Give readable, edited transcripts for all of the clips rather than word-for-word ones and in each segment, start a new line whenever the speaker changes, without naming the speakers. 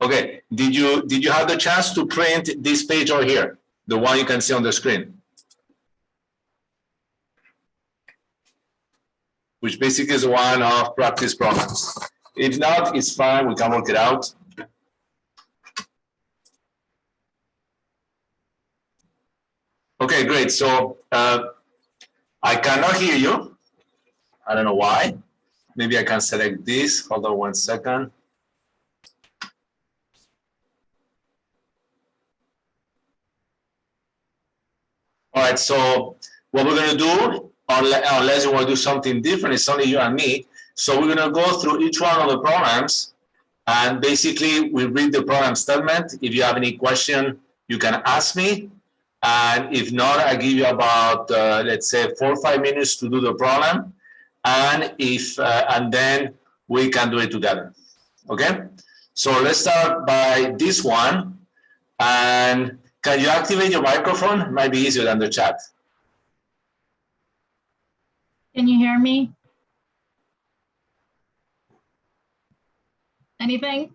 Okay, did you have the chance to print this page over here, the one you can see on the screen? Which basically is one of practice problems. If not, it's fine, we can work it out. Okay, great. So I cannot hear you. I don't know why. Maybe I can select this. Hold on 1 second. All right, so what we're going to do, unless you want to do something different, it's only you and me. So we're going to go through each one of the programs, and basically we read the program statement. If you have any question, you can ask me. And if not, I give you about, let's say, 4 or 5 minutes to do the problem. And and then we can do it together. Okay? So let's start by this one. And can you activate your microphone? It might be easier than the chat.
Can you hear me? Anything?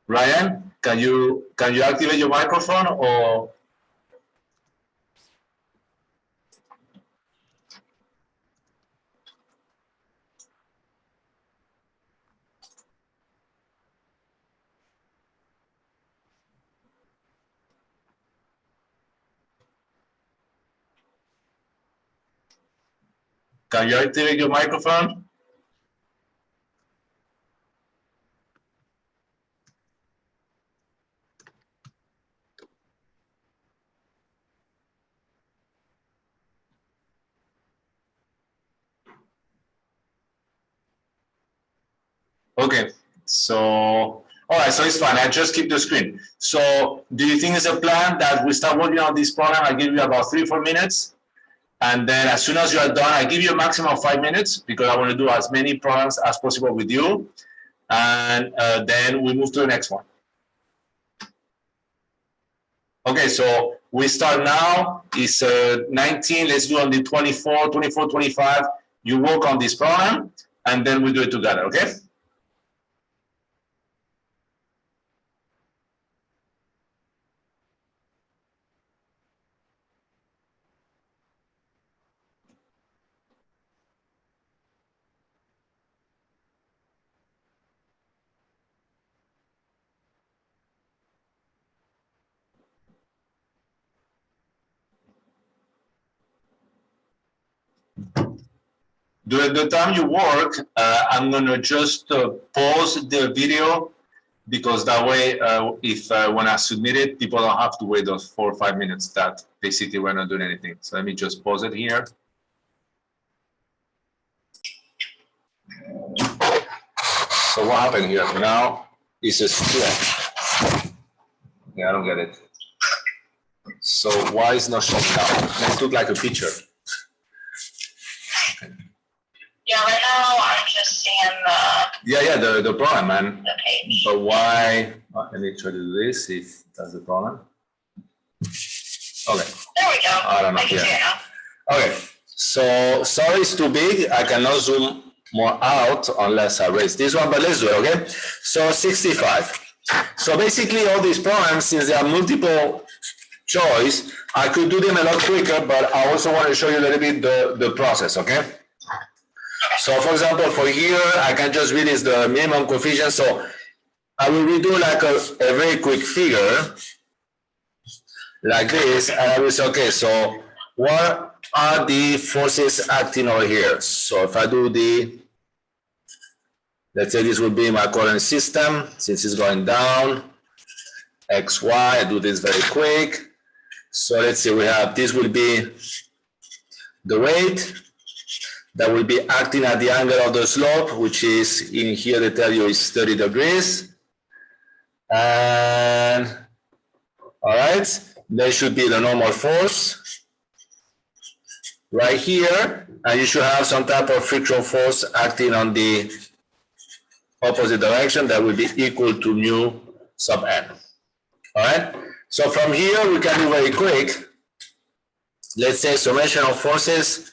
Ryan, can you activate your microphone or? Can you activate your microphone? Okay, so, all right, so it's fine. I just keep the screen. So do you think it's a plan that we start working on this program? I give you about 3 or 4 minutes. And then as soon as you are done, I give you a maximum of 5 minutes because I want to do as many programs as possible with you. And then we move to the next one. Okay, so we start now. It's 19. Let's do on the 24, 25. You work on this program, and then we do it together, okay? During the time you work, I'm going to just pause the video because that way, when I submit it, people don't have to wait those 4 or 5 minutes that basically we're not doing anything. So let me just pause it here. So what happened here? Now it's a split. Yeah, I don't get it. So why is not showing now? Let's look like a picture. Okay.
Yeah, right now I'm just seeing
the problem, man.
the page.
But why? Let me try to do this. If that's the problem. Okay.
There we go.
I don't know.
I can see it now.
Okay. So sorry, it's too big. I cannot zoom more out unless I raise this one. But let's do it. Okay. So 65. So basically, all these programs, since there are multiple choice, I could do them a lot quicker. But I also want to show you a little bit the process. Okay. So for example, for here, I can just read is the minimum coefficient. So I will redo like a very quick figure like this. And I will say, okay, so what are the forces acting over here? So if I do let's say this would be my coordinate system, since it's going down, X, Y, I do this very quick. So let's say we have, this will be the weight that will be acting at the angle of the slope, which is in here, they tell you is 30 degrees. And all right, there should be the normal force right here. And you should have some type of friction force acting on the opposite direction that will be equal to mu sub n. All right, so from here we can do very quick. Let's say summation of forces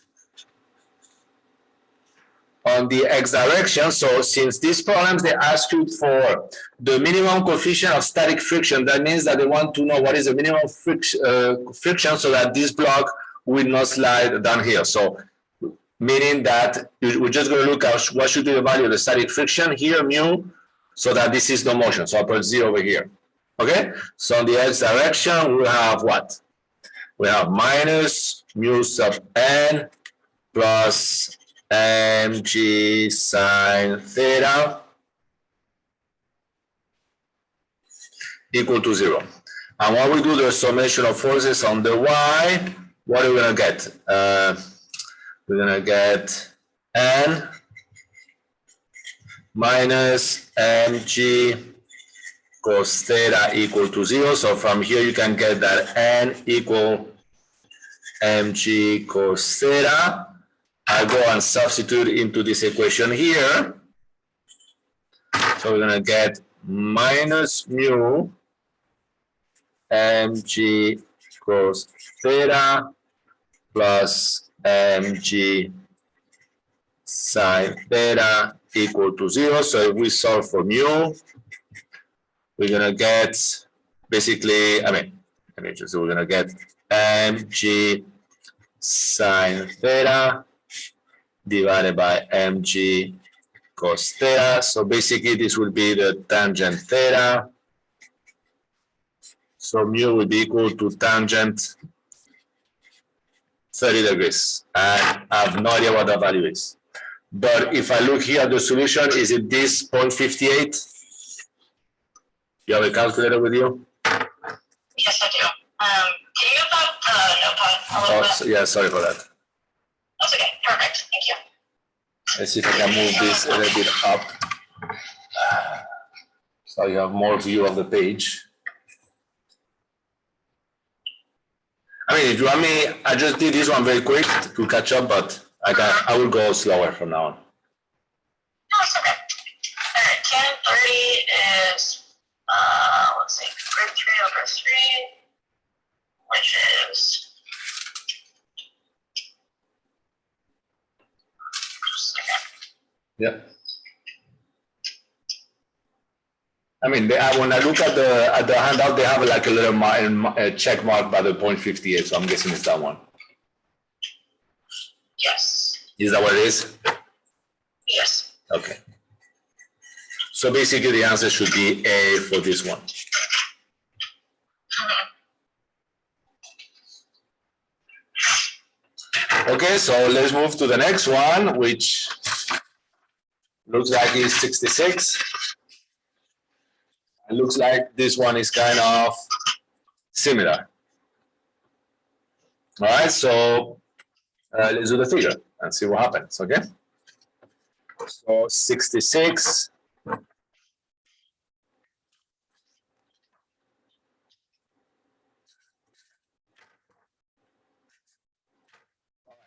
on on the x direction, so since these problems, they ask you for the minimum coefficient of static friction, that means that they want to know what is the minimum friction so that this block will not slide down here. So meaning that we're just going to look at what should be the value of the static friction here, mu, so that this is no motion. So I'll put 0 over here. Okay, so in the x direction, we have what? We have minus mu sub n plus mg sine theta equal to 0. And when we do the summation of forces on the y, what are we going to get? We're going to get n minus mg cos theta equal to 0. So from here you can get that n equal mg cos theta. I go and substitute into this equation here. So we're going to get minus mu mg cos theta plus mg sine theta equal to 0. So if we solve for mu, we're going to get basically, we're going to get mg sine theta divided by mg cos theta. So basically this will be the tangent theta. So mu will be equal to tangent 30 degrees. And I have no idea what that value is. But if I look here at the solution, is it this 0.58? You have a calculator with you?
Yes, I do. Can you move that notepad a little bit?
So, yeah, sorry for that.
That's okay. Perfect. Thank you.
Let's see if I can move this a little bit up. So you have more view of the page. I mean, if you want me, I just did this one very quick to catch up, but I will go slower from now on.
No, it's okay. All right, tan 30 is, let's see, root 3 over 3, which is, just a second.
Yeah. I mean, when I look at the handout, they have like a little check mark by the 0.58, so I'm guessing it's that one.
Yes.
Is that what it is?
Yes.
Okay. So basically the answer should be A for this one. Okay, so let's move to the next one, which looks like it's 66. It looks like this one is kind of similar. All right, so let's do the figure and see what happens, okay? So 66.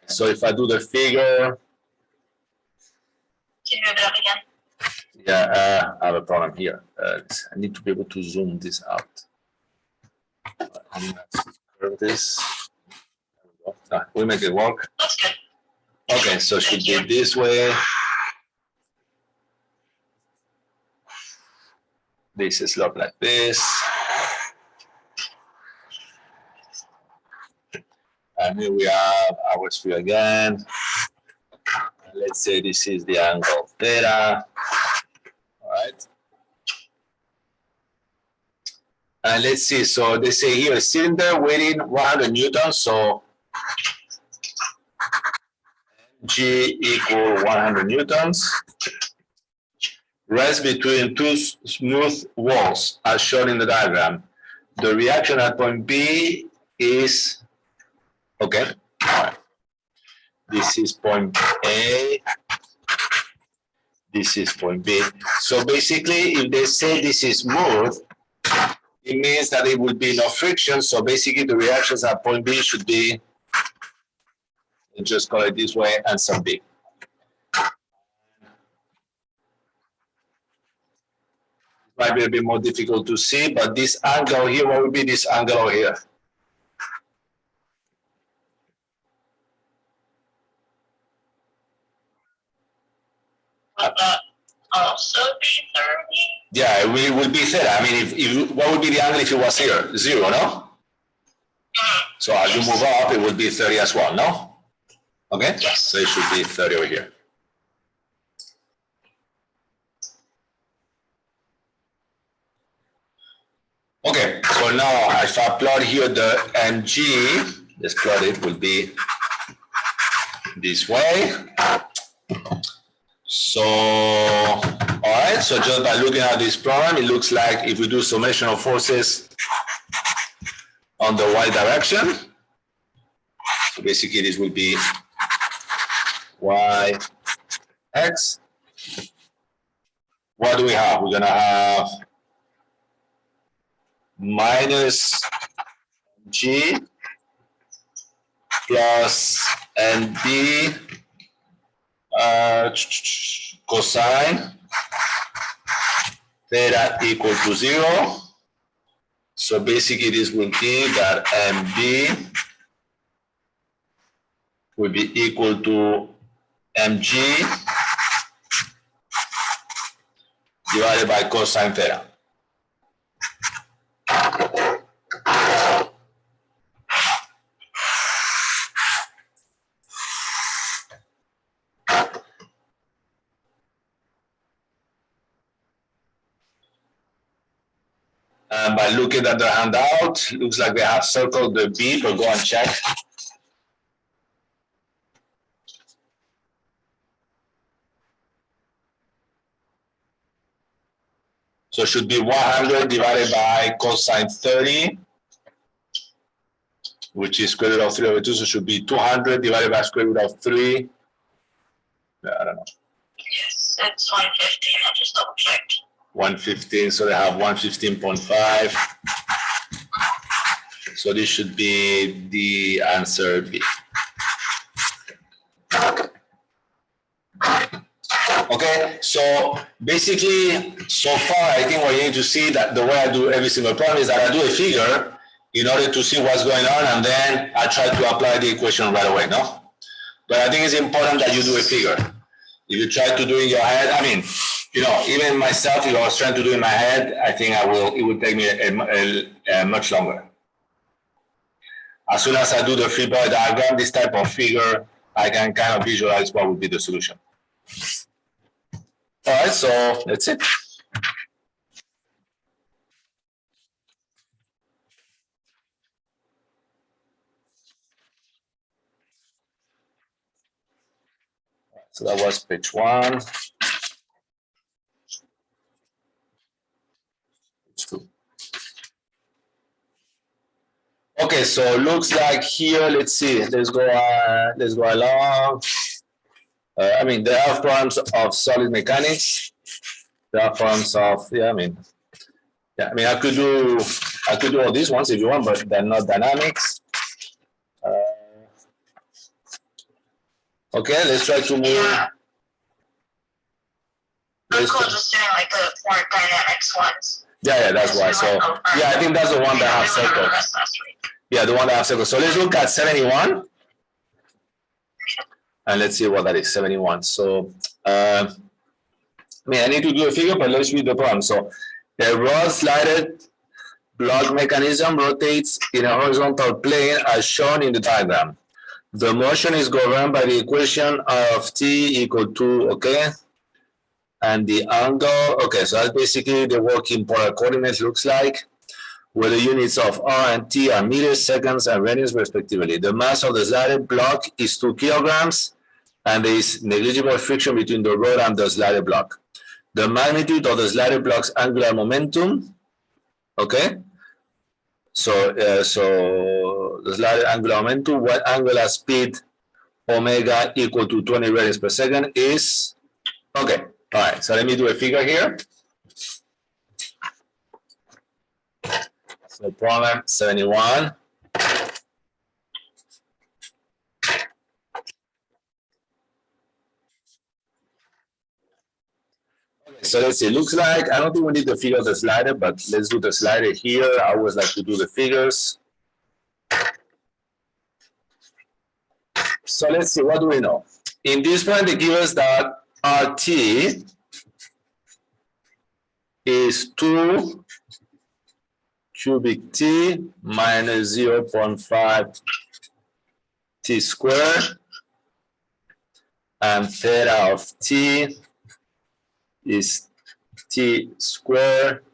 So if I do the figure.
Can you move it up again?
Yeah, I have a problem here. I need to be able to zoom this out. I'm going to curve this. We make it work.
That's good.
Okay, so it should be this way. This is look like this. And here we have our sphere again. Let's say this is the angle theta. All right. And let's see, so they say here, cylinder weighing 100 newtons, so G equal 100 newtons. Rest between two smooth walls, as shown in the diagram. The reaction at point B is, okay, all right. This is point A. This is point B. So basically, if they say this is smooth, it means that it will be no friction. So basically, the reactions at point B should be, let's just call it this way, and some B. Might be a bit more difficult to see, but this angle here, what would be this angle over here?
would that also be 30?
Yeah, it will be theta. I mean, if what would be the angle if it was here? 0, no? So as you move up, it will be 30 as well, no? Okay?
Yes.
So it should be 30 over here. Okay, so now if I plot here the mg, let's plot it, will be this way. So, all right, so just by looking at this problem, it looks like if we do summation of forces on the y direction, so basically this will be y, x. What do we have? We're gonna have minus g plus nb cosine theta equal to 0. So basically this will be that mb will be equal to mg divided by cosine theta. And by looking at the handout, looks like they have circled the B, but go and check. So it should be 100 divided by cosine 30, which is square root of 3 over 2. So it should be 200 divided by square root of 3. I don't know.
Yes, it's 115. I just double checked.
115, so they have 115.5. So this should be the answer B. Okay, so basically, so far, I think what you need to see that the way I do every single problem is that I do a figure in order to see what's going on, and then I try to apply the equation right away, no? But I think it's important that you do a figure. If you try to do it in your head, I mean, you know, even myself, if I was trying to do it in my head, I think it would take me a much longer. As soon as I do the free body diagram, this type of figure, I can kind of visualize what would be the solution. All right, so that's it. So that was page 1. Page 2. Okay, so looks like here, let's see, let's go along. I mean, there are problems of solid mechanics. There are problems of, I mean, I could do all these ones if you want, but they're not dynamics. Okay, let's try to move.
Yeah. I'm cool just doing like the more dynamics ones.
Yeah, that's why. So, yeah, I think that's the one that I have circled. Yeah, the one that I have circled. So let's look at 71. And let's see what that is, 71. So, I need to do a figure, but let's read the problem. So, a rod-slided block mechanism rotates in a horizontal plane as shown in the diagram. The motion is governed by the equation of t equal to, okay, and the angle, okay, so that's basically the working polar coordinates looks like, where the units of r and t are meters, seconds, and radians respectively. The mass of the slided block is 2 kilograms, and there is negligible friction between the rod and the slided block. The magnitude of the slided block's angular momentum, okay, so the slided angular momentum, what angular speed omega equal to 20 radians per second is, okay, all right, so let me do a figure here. So problem 71. So let's see, looks like, I don't think we need the figure of the slider, but let's do the slider here. I always like to do the figures. So let's see, what do we know? In this one, they give us that RT is 2 cubic T minus 0.5 T squared, and theta of T is T squared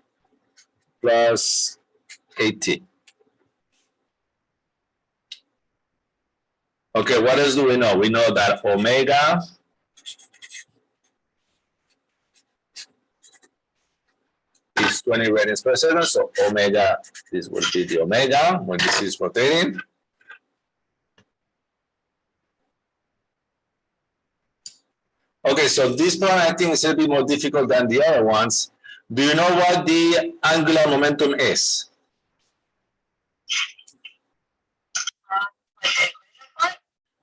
plus 8T. Okay, what else do we know? We know that omega is 20 radians per second, so omega, this will be the omega when this is rotating. Okay, so this problem I think is a bit more difficult than the other ones. Do you know what the angular momentum is?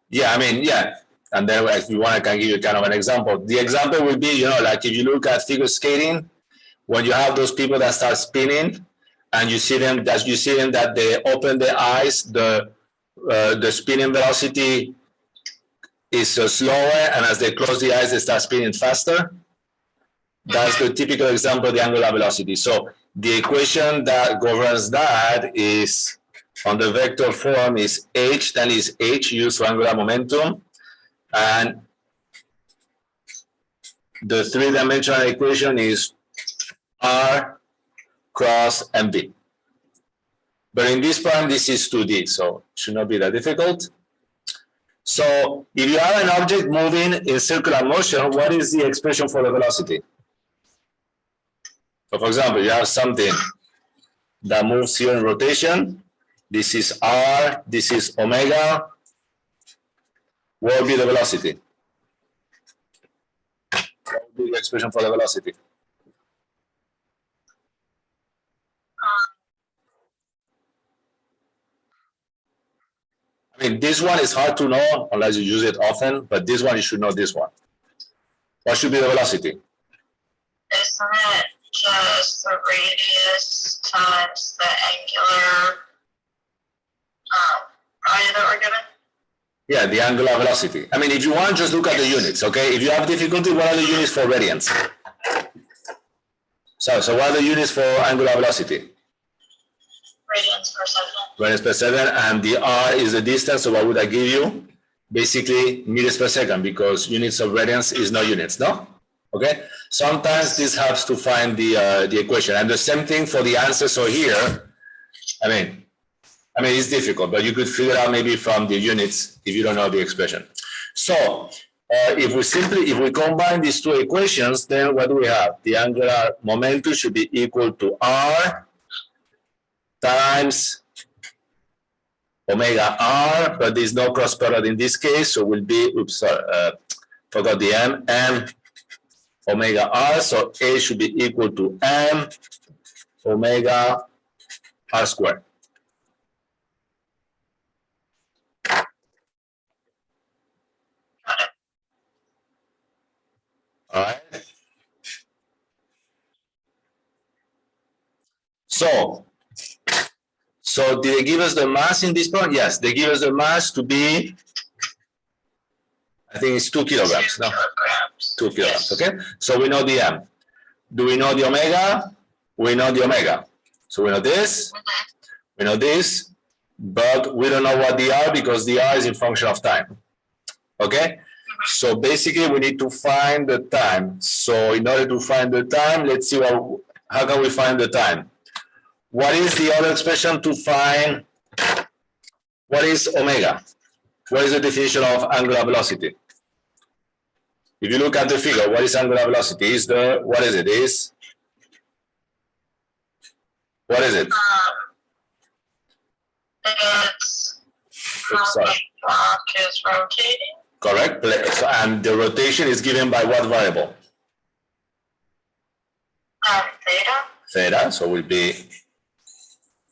Yeah, I mean, yeah. And then if you want, I can give you kind of an example. The example would be, you know, like if you look at figure skating, when you have those people that start spinning and you see them that they open their eyes, the spinning velocity is slower, and as they close the eyes, they start spinning faster. That's the typical example of the angular velocity. So the equation that governs that is, on the vector form, is h, then is h used for angular momentum, and the three-dimensional equation is r cross mv. But in this problem, this is 2D, so it should not be that difficult. So if you have an object moving in circular motion, what is the expression for the velocity? So for example, you have something that moves here in rotation. This is r, this is omega. What will be the velocity? What will be the expression for the velocity? I mean, this one is hard to know unless you use it often, but this one, you should know this one. What should be the velocity?
Isn't it just the radius times the angular value that we're given?
Yeah, the angular velocity. I mean, if you want, just look at the units, okay? If you have difficulty, what are the units for radians? So what are the units for angular velocity?
Radians per second.
Radians per second, and the r is the distance, so what would I give you? Basically, meters per second, because units of radians is no units, no? Okay? Sometimes this helps to find the equation. And the same thing for the answer. So here, I mean, it's difficult, but you could figure out maybe from the units if you don't know the expression. So if we combine these two equations, then what do we have? The angular momentum should be equal to r times omega r, but there's no cross product in this case, so it will be, oops, sorry, forgot the m omega r, so a should be equal to m omega r squared. All right. So did they give us the mass in this problem? Yes, they give us the mass to be, I think it's 2 kilograms. No, 2 kilograms. Okay. So we know the m. Do we know the omega? We know the omega. So we know this. We know this, but we don't know what the r, because the r is in function of time. Okay. So basically, we need to find the time. So in order to find the time, let's see how can we find the time? What is the other expression to find? What is omega? What is the definition of angular velocity? If you look at the figure, what is angular velocity? Is the, what is it? What is it?
It's how the block is rotating.
Correct. And the rotation is given by what variable?
Theta.
Theta. So will be,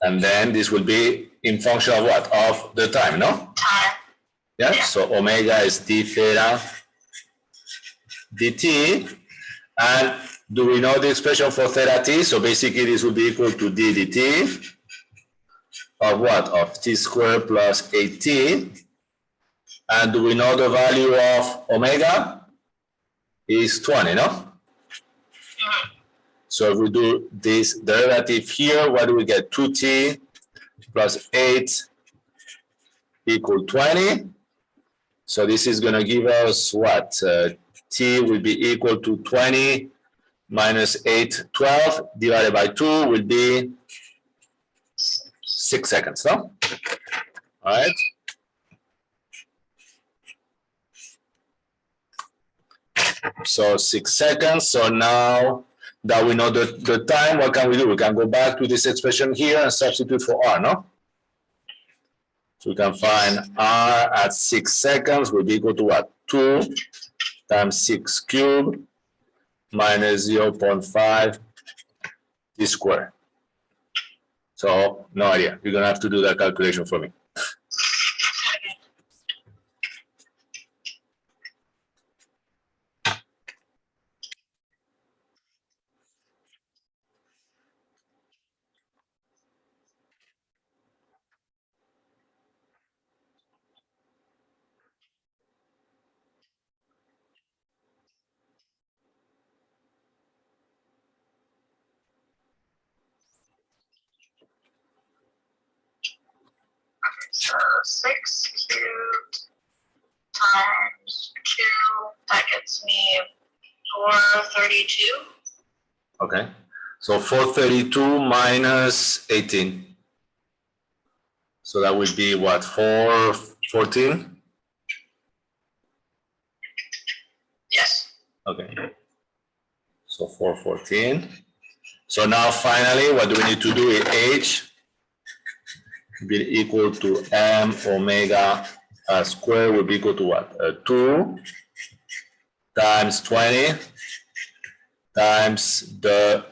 and then this will be in function of what? Of the time, no?
Time.
Yeah. So omega is d theta dt. And do we know the expression for theta t? So basically this will be equal to d dt of what? Of t squared plus 8t. And do we know the value of omega? is 20, no? So if we do this derivative here, what do we get? 2t plus 8 equal 20. So this is going to give us what? T will be equal to 20 minus 8, 12 divided by 2 will be 6 seconds, no? All right. So 6 seconds. So now that we know the time, what can we do? We can go back to this expression here and substitute for R, no? So we can find R at 6 seconds will be equal to what? 2 times 6 cubed minus 0.5 t squared. So no idea. You're going to have to do that calculation for me.
So 6 cubed times 2, that gets me 432.
Okay. So 432 minus 18. So that would be what? 414?
Yes.
Okay. So 414. So now finally, what do we need to do? H be equal to m omega squared will be equal to what? 2 times 20 times the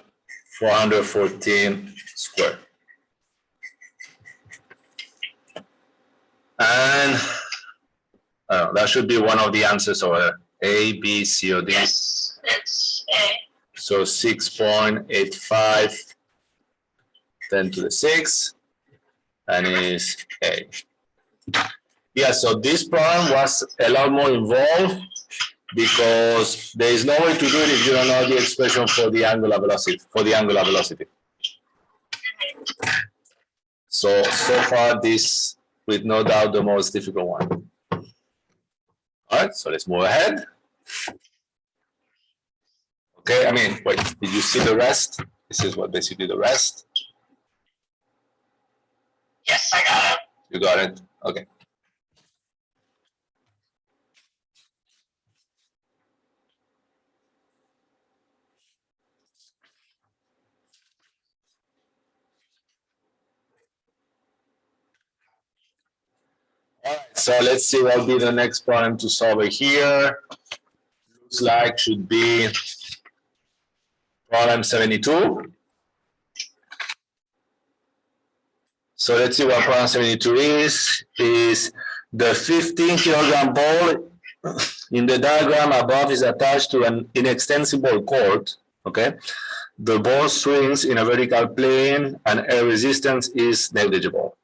414 squared. And that should be one of the answers over there. A, B, C, or D.
Yes, it's A.
So 6.85 10 to the 6 and is A. Yeah, so this problem was a lot more involved because there is no way to do it if you don't know the expression for the angular velocity. So far this with no doubt the most difficult one. All right, so let's move ahead. Okay, I mean, wait, did you see the rest? This is what basically the rest.
Yes, I got it.
You got it? Okay. All right, so let's see what will be the next problem to solve here. Looks like should be problem 72. So let's see what problem 72 is the 15 kilogram ball in the diagram above is attached to an inextensible cord, okay? The ball swings in a vertical plane and air resistance is negligible.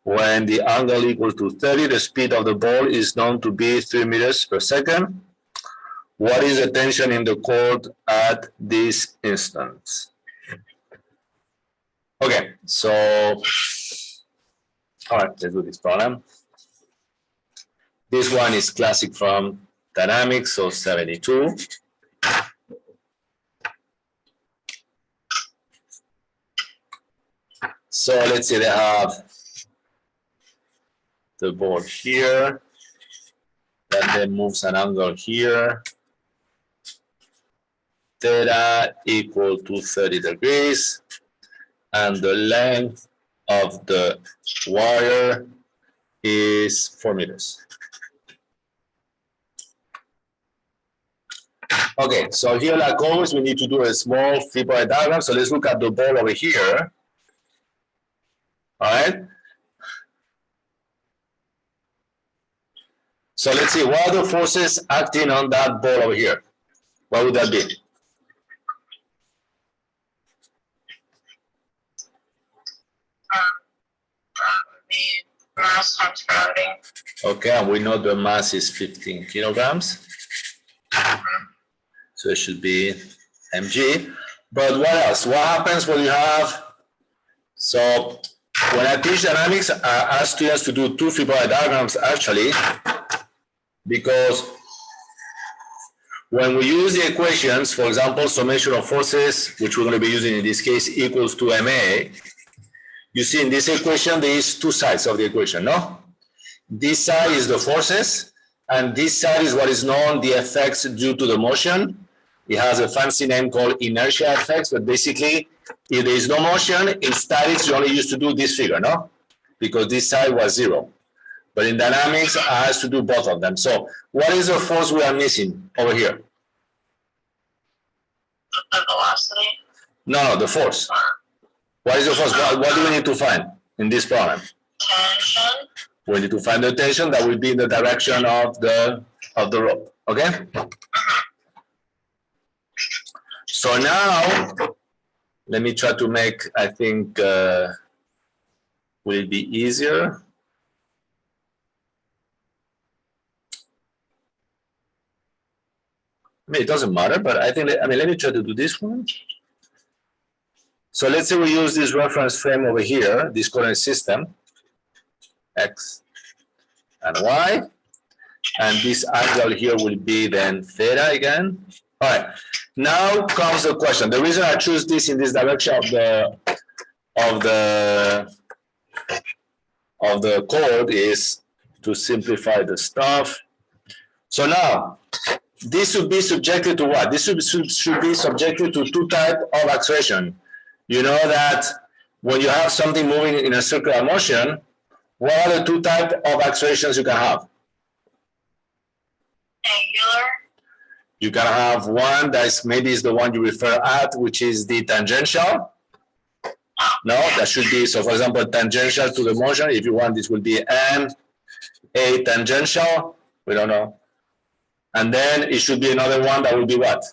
When the angle equals to 30, the speed of the ball is known to be 3 meters per second. What is the tension in the cord at this instance? Okay, so, all right, let's do this problem. This one is classic from dynamics, so 72. So let's say they have the ball here, and then moves an angle here. Theta equal to 30 degrees, and the length of the wire is 4 meters. Okay, so here, like always, we need to do a small three-point diagram. So let's look at the ball over here. All right. So let's see, what are the forces acting on that ball over here? What would that be?
The mass times gravity.
Okay, and we know the mass is 15 kilograms. So it should be mg. But what else? What happens when you have, so when I teach dynamics, I ask students to do two free body diagrams actually, because when we use the equations, for example, summation of forces, which we're going to be using in this case, equals to MA, you see in this equation, there is two sides of the equation, no? This side is the forces, and this side is what is known the effects due to the motion. It has a fancy name called inertia effects, but basically, if there is no motion, in statics, you only used to do this figure, no? Because this side was zero. But in dynamics, I have to do both of them. So what is the force we are missing over here?
The velocity.
No, the force. What is the force? What do we need to find in this problem?
Tension.
We need to find the tension that will be in the direction of the rope. Okay? So now, let me try to make, I think, will it be easier? I mean, it doesn't matter, but I think, let me try to do this one. So let's say we use this reference frame over here, this coordinate system, X and Y, and this angle here will be then theta again. All right, now comes the question. The reason I choose this in this direction of the code is to simplify the stuff. So now, this should be subjected to what? This should be subjected to two types of acceleration. You know that when you have something moving in a circular motion, what are the two types of accelerations you can have?
Angular.
You can have one that's maybe is the one you refer at, which is the tangential. No, that should be, so for example, tangential to the motion. If you want, this will be M, A tangential. We don't know. And then it should be another one that will be what?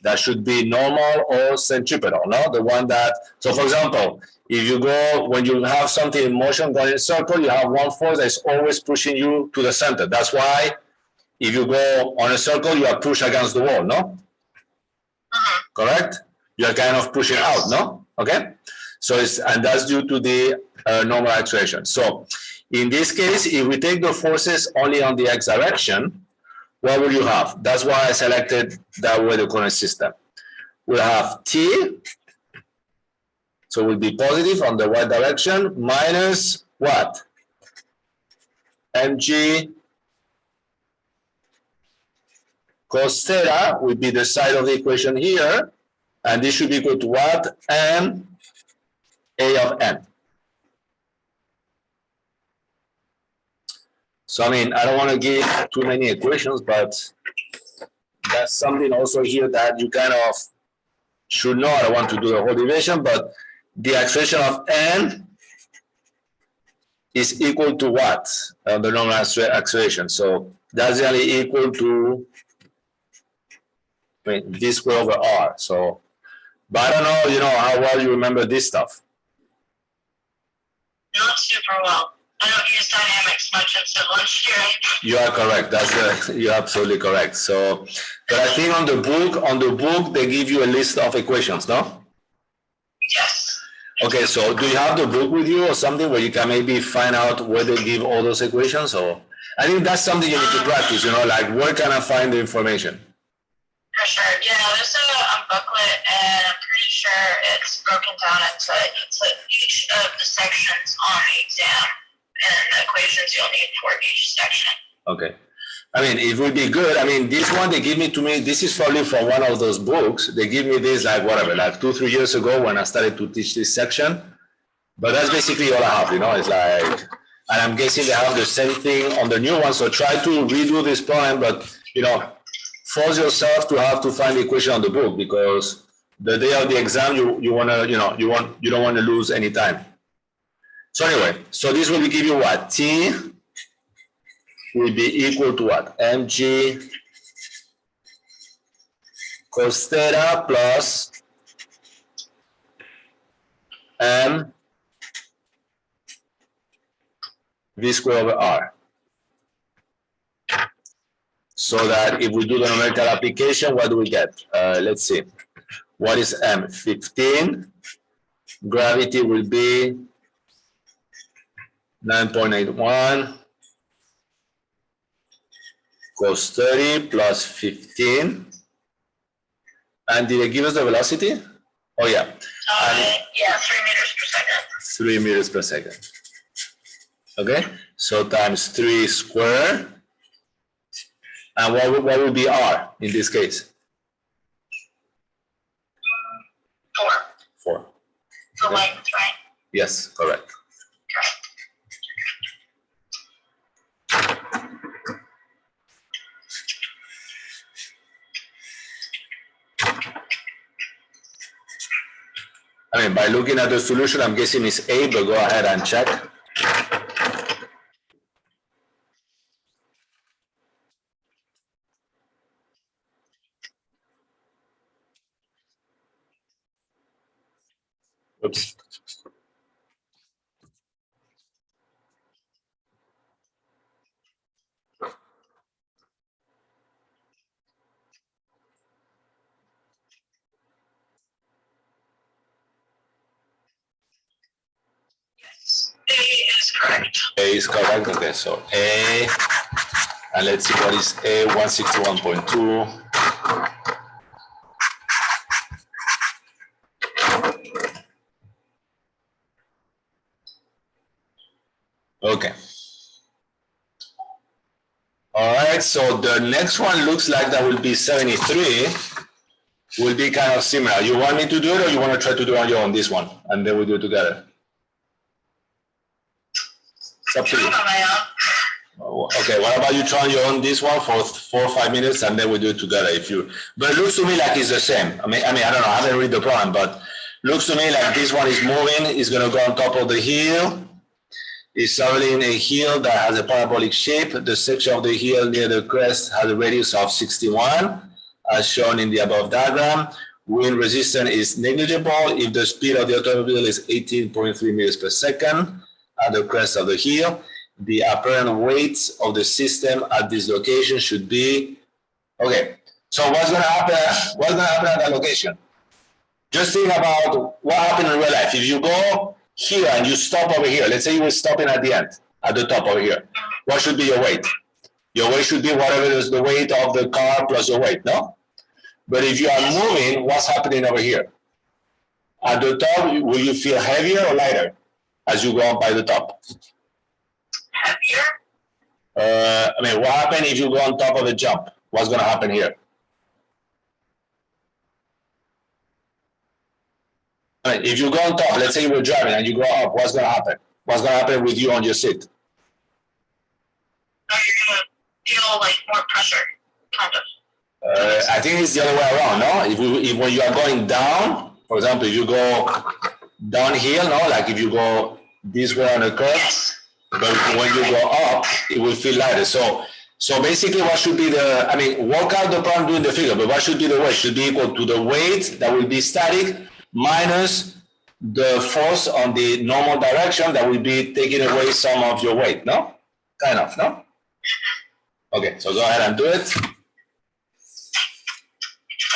That should be normal or centripetal, no? The one that, so for example, if you go, when you have something in motion going in a circle, you have one force that is always pushing you to the center. That's why if you go on a circle, you are pushed against the wall, no? Correct? You are kind of pushing out, no? Okay? So it's, and that's due to the normal acceleration. So in this case, if we take the forces only on the x direction, what will you have? That's why I selected that way the coordinate system. We'll have t, so it will be positive on the y direction, minus what? mg cos theta will be the side of the equation here, and this should be equal to what? M A of n. So, I mean, I don't want to give too many equations, but that's something also here that you kind of should know. I don't want to do the whole derivation, but the acceleration of n is equal to what? The normal acceleration. So that's really equal to, I mean, v squared over r. So, but I don't know, you know, how well you remember this stuff.
Not super well. I don't use dynamics much in civil engineering.
You are correct. You're absolutely correct. So, but I think on the book, they give you a list of equations, no?
Yes.
Okay, so do you have the book with you or something where you can maybe find out where they give all those equations? Or I think that's something you need to practice, you know, like where can I find the information?
For sure. Yeah, there's a booklet, and I'm pretty sure it's broken down into each of the sections on the exam and the equations you'll need for each section.
Okay. I mean, it would be good. I mean, this one they give me to me, this is probably from one of those books. They give me this like whatever, like 2-3 years ago when I started to teach this section. But that's basically all I have, you know, it's like, and I'm guessing they have the same thing on the new one. So try to redo this problem, but you know, force yourself to have to find the equation on the book, because the day of the exam, you wanna, you know, you don't want to lose any time. So anyway, so this will give you what? T will be equal to what? Mg cos theta plus M v squared over r. so that if we do the numerical application, what do we get? Let's see. What is M? 15. Gravity will be 9.81 cos 30 plus 15. And did they give us the velocity? Oh, yeah.
Yeah, 3 meters per second.
3 meters per second. Okay, so times 3 squared. And what would be R in this case?
4.
4.
The
Okay.
length, right?
Yes, correct. I mean, by looking at the solution, I'm guessing it's A, but go ahead and check. Oops.
A is correct.
A is correct. Okay, so A, and let's see what is A, 161.2. Okay. All right, so the next one looks like that will be 73. Will be kind of similar. You want me to do it, or you want to try to do it on your own, this one, and then we do it together? It's up to you. Okay, what about you try on your own this one for 4 or 5 minutes, and then we do it together if you. But it looks to me like it's the same. I mean, I don't know. I haven't read the problem, but looks to me like this one is moving. It's gonna go on top of the hill. It's traveling a hill that has a parabolic shape. The section of the hill near the crest has a radius of 61, as shown in the above diagram. Wind resistance is negligible if the speed of the automobile is 18.3 meters per second at the crest of the hill. The apparent weight of the system at this location should be, okay. So what's gonna happen? What's gonna happen at that location? Just think about what happened in real life. If you go here and you stop over here, let's say you were stopping at the end, at the top over here. What should be your weight? Your weight should be whatever is the weight of the car plus your weight, no? But if you are moving, what's happening over here? At the top, will you feel heavier or lighter as you go up by the top?
Heavier?
I mean, what happens if you go on top of a jump? What's going to happen here? I mean, if you go on top, let's say you were driving and you go up, what's going to happen? What's going to happen with you on your seat?
Oh, you're going to feel like more pressure, kind of.
I think it's the other way around, no? If when you are going down, for example, if you go downhill, no? Like if you go this way on a curve,
Yes.
but when you go up, it will feel lighter. So basically what should be the, I mean, work out the problem doing the figure, but what should be the weight? Should be equal to the weight that will be static minus the force on the normal direction that will be taking away some of your weight, no? Kind of, no? Okay, so go ahead and do it.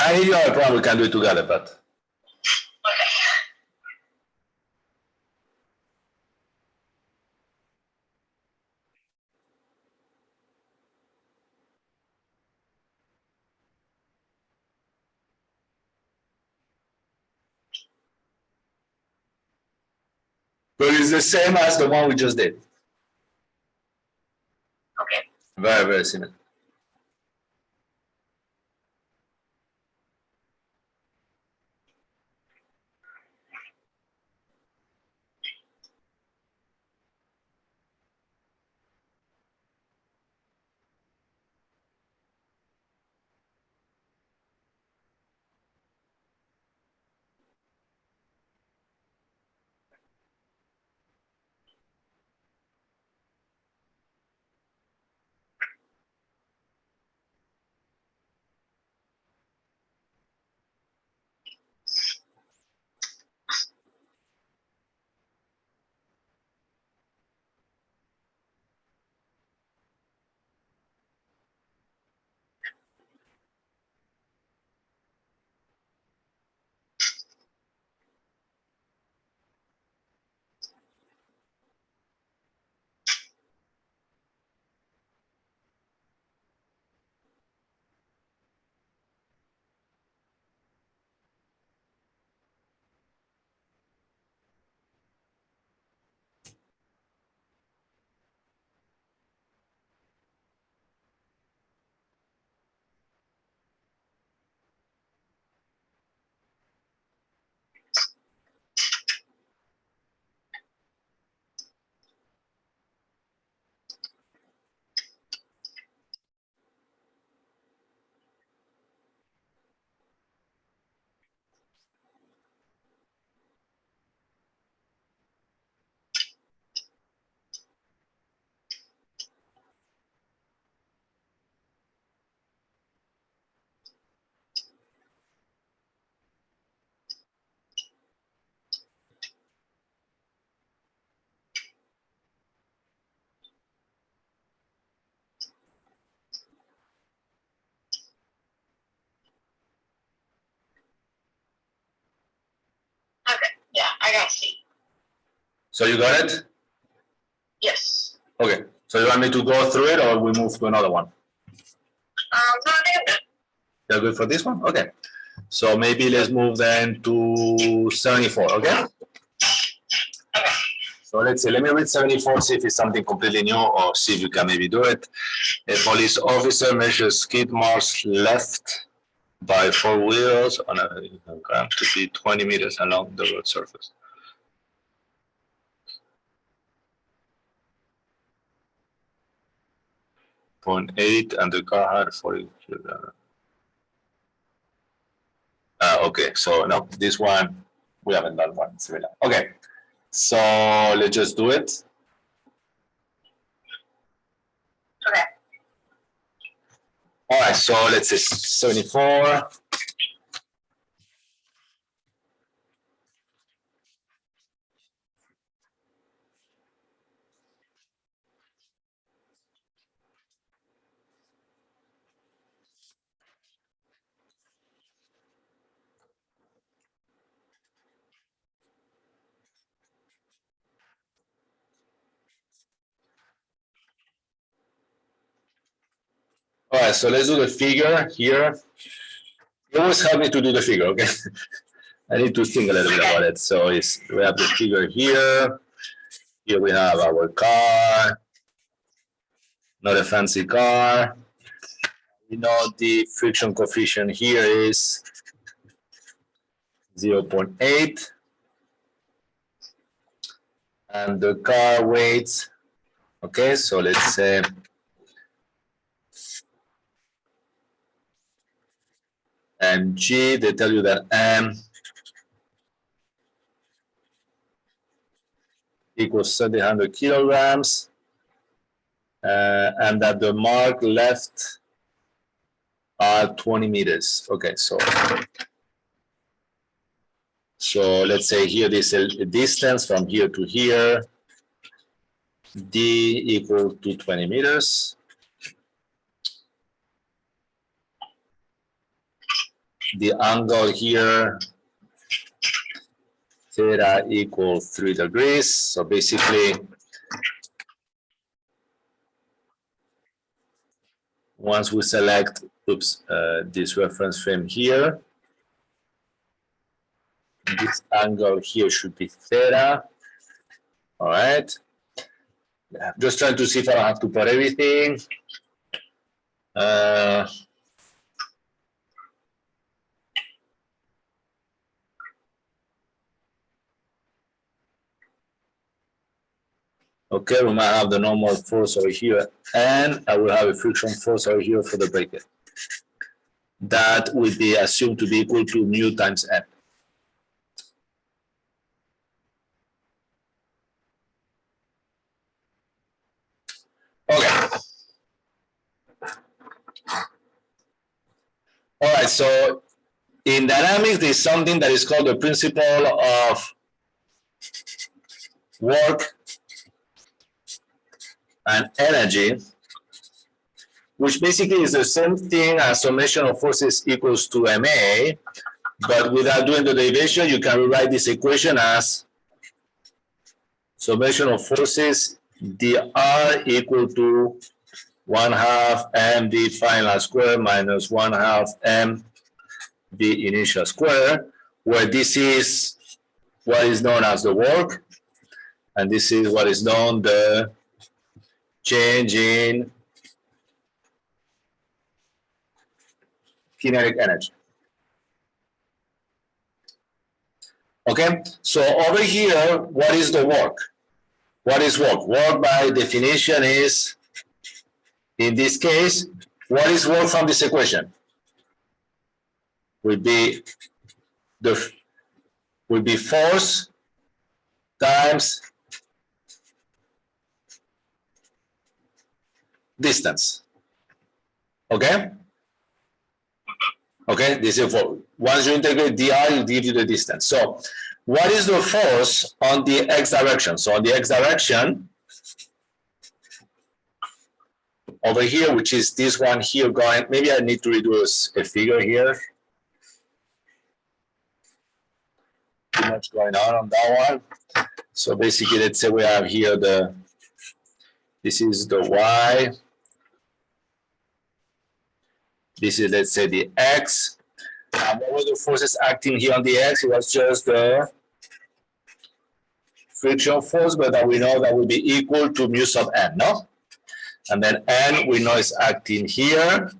And if you have a problem, we can do it together, but.
Okay.
But it's the same as the one we just did.
Okay.
Very, very similar.
I got C.
So you got it?
Yes.
Okay. So you want me to go through it or we move to another one?
No, they're good.
You're good for this one? Okay. So maybe let's move then to 74, okay?
Okay.
So let's see, let me read 74, see if it's something completely new or see if you can maybe do it. A police officer measures skid marks left by 4 wheels on a ground to be 20 meters along the road surface. .8 and the car had 40 kilograms. Okay, so no, this one, we haven't done one similar. Okay, so let's just do it.
Okay.
All right, so let's say 74. All right, so let's do the figure here. You always help me to do the figure, okay? I need to think a little bit about it. So we have the figure here. Here we have our car. Not a fancy car. We know the friction coefficient here is 0.8. And the car weighs, okay, so let's say mg, they tell you that m equals 700 kilograms, and that the mark left are 20 meters. Okay, so let's say here this is a distance from here to here, d equal to 20 meters. The angle here, theta equals 3 degrees. So basically, once we select, this reference frame here, this angle here should be theta. All right. I'm just trying to see if I don't have to put everything. Okay, we might have the normal force over here, and I will have a friction force over here for the breaker. That will be assumed to be equal to mu times n. Okay. All right, so in dynamics, there's something that is called the principle of work and energy, which basically is the same thing as summation of forces equals to ma, but without doing the derivation, you can rewrite this equation as summation of forces dr equal to 1/2 mv final square minus 1/2 mv initial square, where this is what is known as the work, and this is what is known the change in kinetic energy. Okay, so over here, what is the work? What is work? Work by definition is, in this case, what is work from this equation? Would be force times distance. Okay? Okay, this is for once you integrate dr, it gives you the distance. So what is the force on the x direction? So on the x direction, over here, which is this one here going, maybe I need to reduce a figure here. Too much going on that one. So basically, let's say we have here this is the y. This is, let's say, the x. And what were the forces acting here on the x? It was just the friction force, but that we know that will be equal to mu sub n, no? And then n, we know is acting here,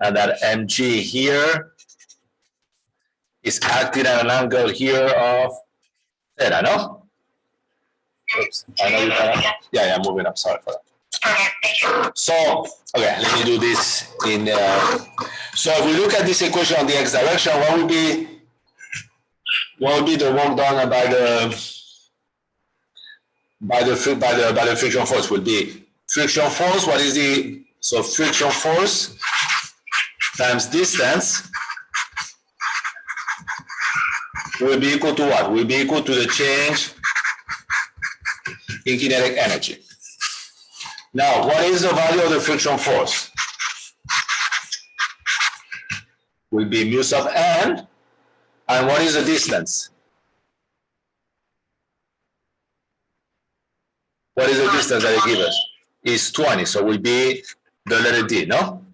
and that mg here is acting at an angle here of theta, no? Oops, I know you can. Yeah, moving up. Sorry for that.
Okay, thank you.
So, okay, let me do this in. So, if we look at this equation on the x direction, what would be the work done by the friction force? Would be friction force. What is the friction force times distance will be equal to what? Will be equal to the change in kinetic energy. Now, what is the value of the friction force? Will be mu sub n, and what is the distance? What is the distance that they give us? Is 20, so will be the letter D, no?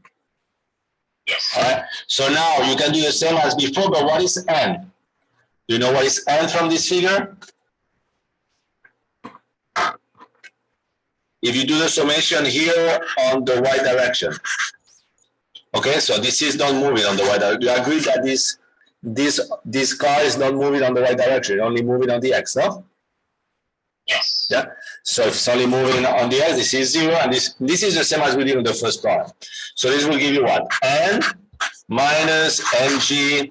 Yes.
All right. So now you can do the same as before, but what is n? Do you know what is n from this figure? If you do the summation here on the y direction, okay, so this is not moving on the y direction. You agree that this car is not moving on the y direction, only moving on the x, no?
Yes.
Yeah. So if it's only moving on the x, this is 0, and this is the same as we did in the first problem. So this will give you what? N minus mg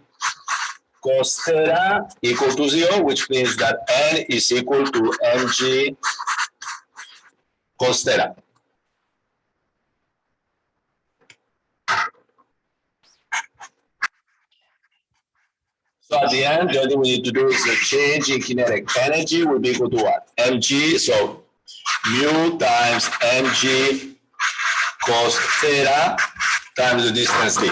cos theta equal to 0, which means that n is equal to mg cos theta. So at the end, the only thing we need to do is the change in kinetic energy will be equal to what? Mg, so mu times mg cos theta times the distance d.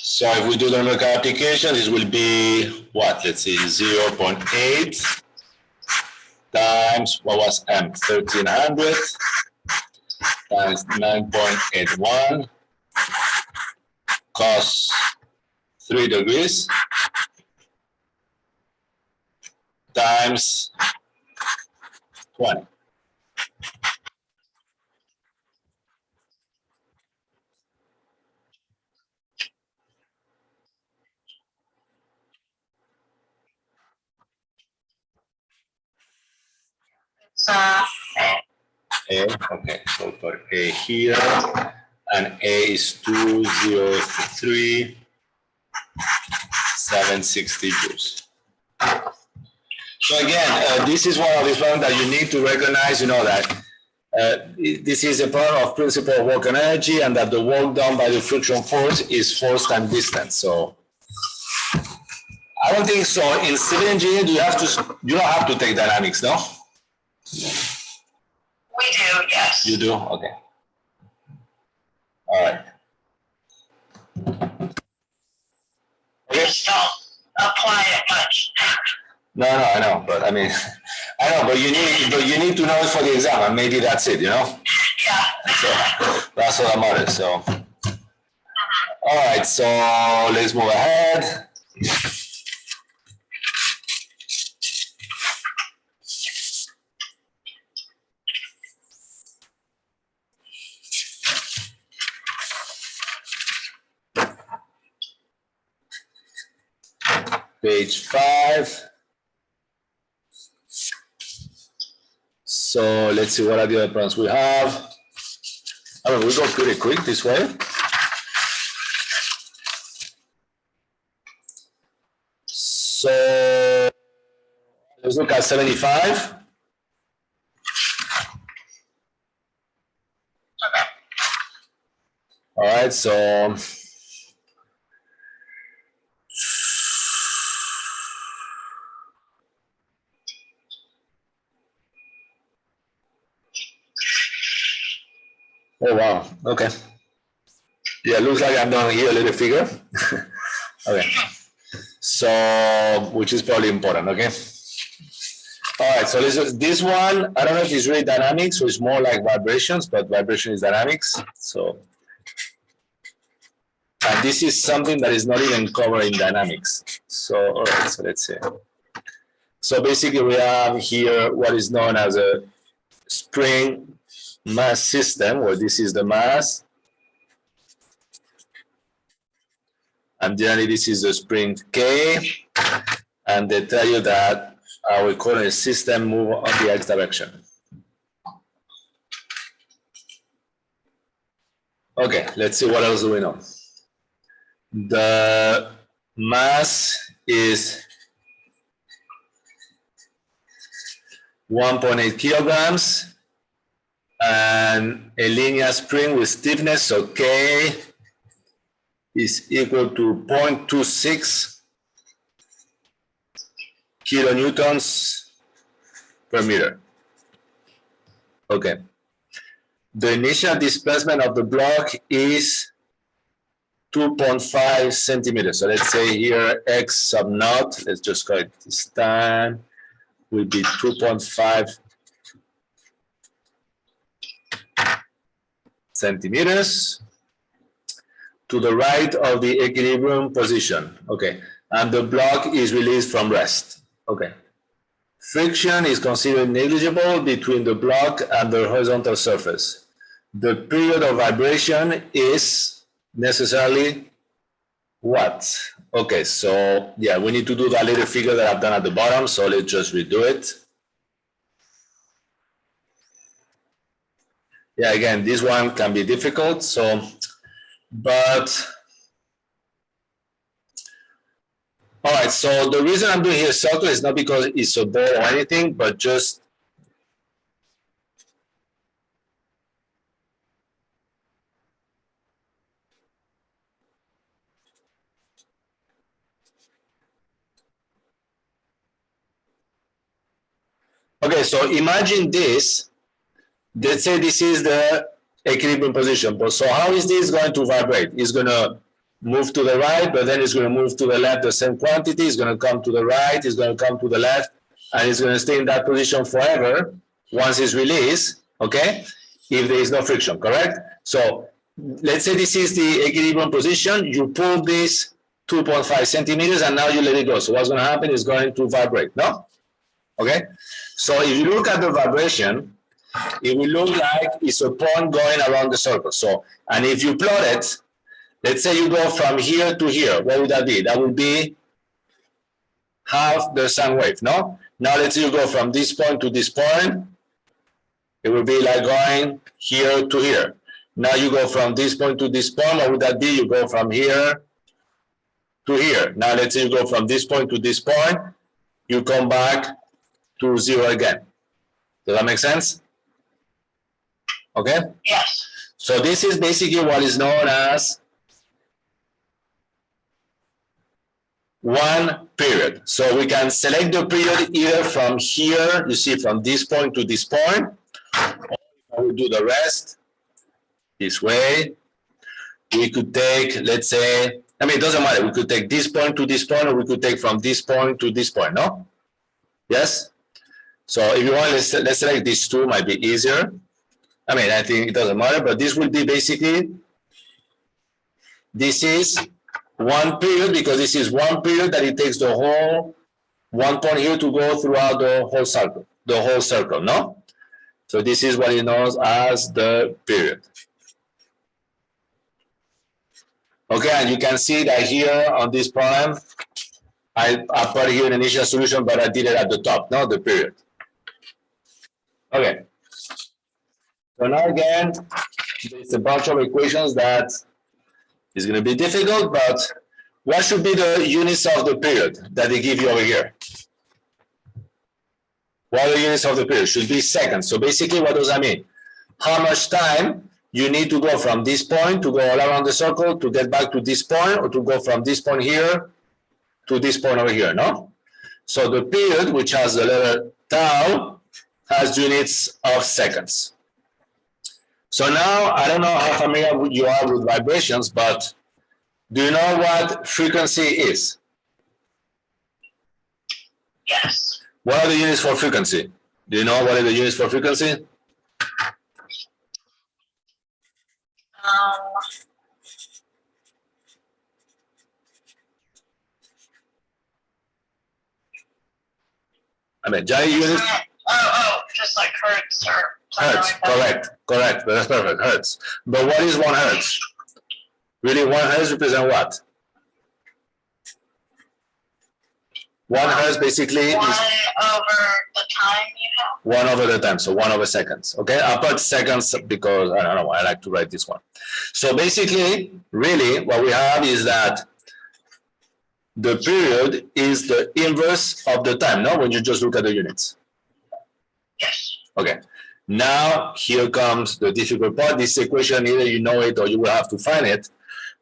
So if we do the numerical application, this will be what? Let's see, 0.8 times, what was M? 1300 times 9.81 cos 3 degrees times 20. A, okay, so for A here, and A is 203,760 joules. So again, this is one of these problems that you need to recognize, you know, that this is a problem of principle of work and energy, and that the work done by the friction force is force times distance. So I don't think so. In civil engineering, you don't have to take dynamics, no?
We do, yes.
You do? Okay. All right.
We just don't apply it much.
No, I know, but I mean, I know, but you need to know it for the exam, and maybe that's it, you know?
Yeah.
So that's what that matters. So, all right, so let's move ahead. Page 5. So let's see what are the other problems we have. I mean, we go pretty quick this way. So let's look at 75.
Okay.
All right, so Oh, wow. Okay. Yeah, looks like I'm down here a little figure. Okay. So, which is probably important, okay? All right, so this one, I don't know if it's really dynamic, so it's more like vibrations, but vibration is dynamics. So, and this is something that is not even covered in dynamics. So, all right, so let's see. So basically we have here what is known as a spring mass system, where this is the mass. And generally this is the spring K. And they tell you that our coordinate system move on the x direction. Okay, let's see what else do we know. The mass is 1.8 kilograms and a linear spring with stiffness, so K is equal to 0.26 kilonewtons per meter. Okay. The initial displacement of the block is 2.5 centimeters. So let's say here x sub naught, let's just call it this time, will be 2.5 centimeters to the right of the equilibrium position. Okay. And the block is released from rest. Okay. Friction is considered negligible between the block and the horizontal surface. The period of vibration is necessarily what? Okay, so yeah, we need to do that little figure that I've done at the bottom, so let's just redo it. Yeah, again, this one can be difficult, so, but all right, so the reason I'm doing here circle is not because it's so bold or anything, but just okay, so imagine this. Let's say this is the equilibrium position. But so how is this going to vibrate? It's going to move to the right, but then it's going to move to the left the same quantity. It's going to come to the right, it's going to come to the left, and it's going to stay in that position forever once it's released, okay? If there is no friction, correct? So let's say this is the equilibrium position. You pull this 2.5 centimeters, and now you let it go. So what's going to happen is going to vibrate, no? Okay? So if you look at the vibration, it will look like it's a point going around the circle. So, and if you plot it, let's say you go from here to here, what would that be? That would be half the sound wave, no? Now let's say you go from this point to this point, it will be like going here to here. Now you go from this point to this point, what would that be? You go from here to here. Now let's say you go from this point to this point, you come back to zero again. Does that make sense? Okay?
Yes.
So this is basically what is known as one period. So we can select the period either from here, you see, from this point to this point, or we do the rest this way. We could take, let's say, I mean, it doesn't matter. We could take this point to this point, or we could take from this point to this point, no? Yes? So if you want, let's select these two, might be easier. I mean, I think it doesn't matter, but this will be basically, this is one period, because this is one period that it takes the whole one point here to go throughout the whole circle, no? So this is what it knows as the period. Okay, and you can see that here on this problem, I put here an initial solution, but I did it at the top, not the period. Okay. So now again, there's a bunch of equations that is going to be difficult, but what should be the units of the period that they give you over here? What are the units of the period? Should be seconds. So basically, what does that mean? How much time you need to go from this point to go all around the circle to get back to this point, or to go from this point here to this point over here, no? So the period, which has the letter tau, has units of seconds. So now, I don't know how familiar you are with vibrations, but do you know what frequency is?
Yes.
What are the units for frequency? Do you know what are the units for frequency? I mean, Jai units.
Just like hertz or something
Hertz,
like that.
correct. That's perfect. Hertz. But what is 1 hertz? Really, 1 hertz represent what? 1 hertz basically
One
is
over the time you have.
1 over the time, so 1 over seconds. Okay, I put seconds because I don't know. I like to write this one. So basically, really, what we have is that the period is the inverse of the time. No, when you just look at the units.
Yes.
Okay. Now here comes the difficult part. This equation, either you know it or you will have to find it.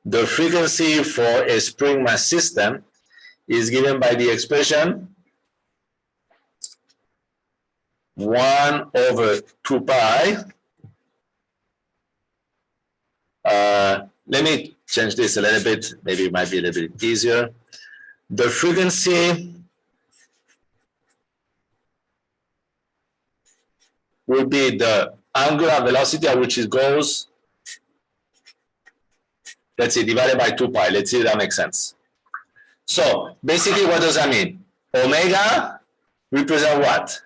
The frequency for a spring mass system is given by the expression 1 over 2 pi. Let me change this a little bit. Maybe it might be a little bit easier. The frequency will be the angular velocity at which it goes, let's see, divided by 2 pi. Let's see if that makes sense. So basically, what does that mean? Omega represent what?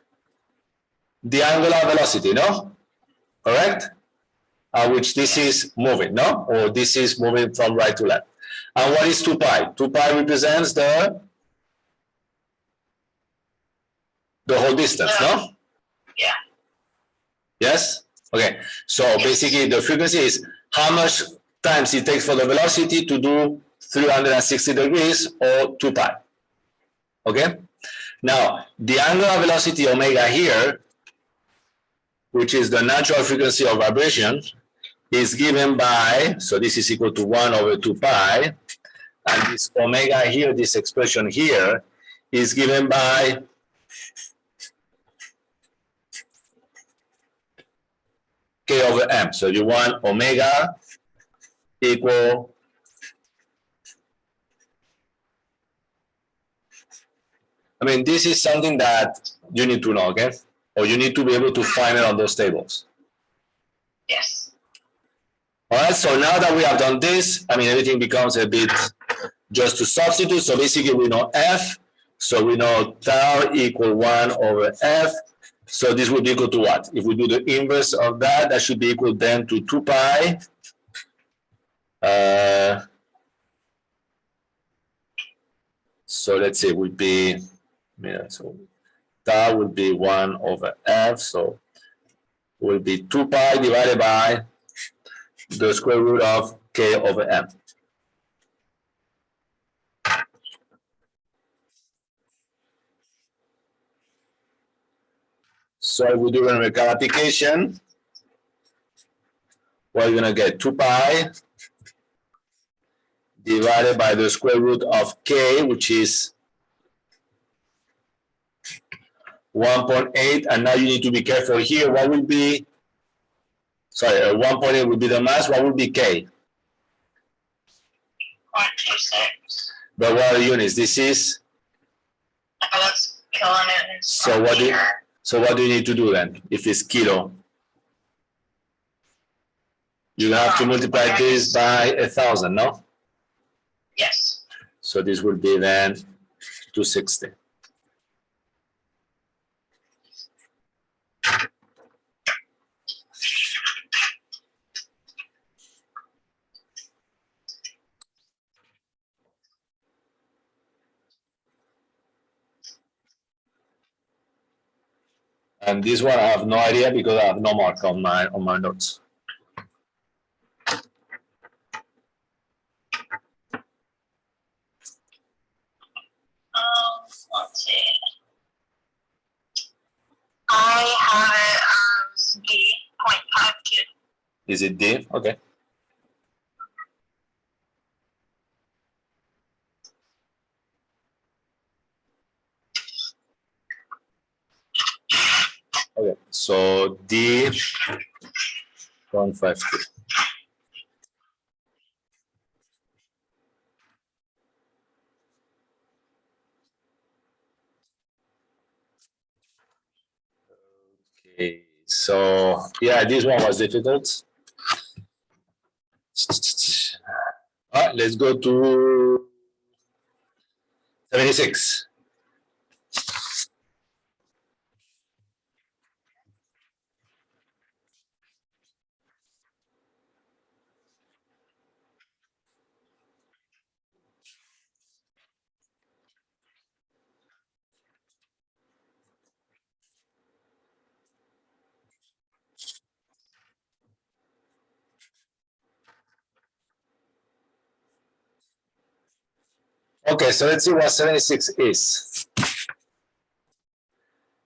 The angular velocity, no? Correct? Which this is moving, no? Or this is moving from right to left. And what is 2 pi? 2 pi represents the whole distance, no?
Yeah.
Yes? Okay. So basically, the frequency is how much times it takes for the velocity to do 360 degrees or 2 pi. Okay? Now, the angular velocity omega here, which is the natural frequency of vibration, is given by, so this is equal to 1 over 2 pi, and this omega here, this expression here, is given by k over m. So you want omega equal this is something that you need to know, okay? Or you need to be able to find it on those tables.
Yes.
All right, so now that we have done this, everything becomes a bit just to substitute. So basically we know F, so we know tau equal 1 over F. So this would be equal to what? If we do the inverse of that, that should be equal then to 2 pi. So let's say it would be, so tau would be 1 over F, so it will be 2 pi divided by the square root of k over m. So if we do a numerical application, what are you going to get? 2 pi divided by the square root of k, which is 1.8. And now you need to be careful here. What will be, 1.8 would be the mass. What would be k?
0.26.
But what are the units? This is?
That's kilonewtons.
So what do you need to do then? If it's kilo, you have to multiply this by 1,000, no?
Yes.
So this will be then 260. And this one I have no idea because I have no mark on my notes.
Let's see. I have it as D.52.
Is it D? Okay. Okay, so D 152. Okay, so yeah, this one was difficult. All right, let's go to 76. Okay, so let's see what 76 is.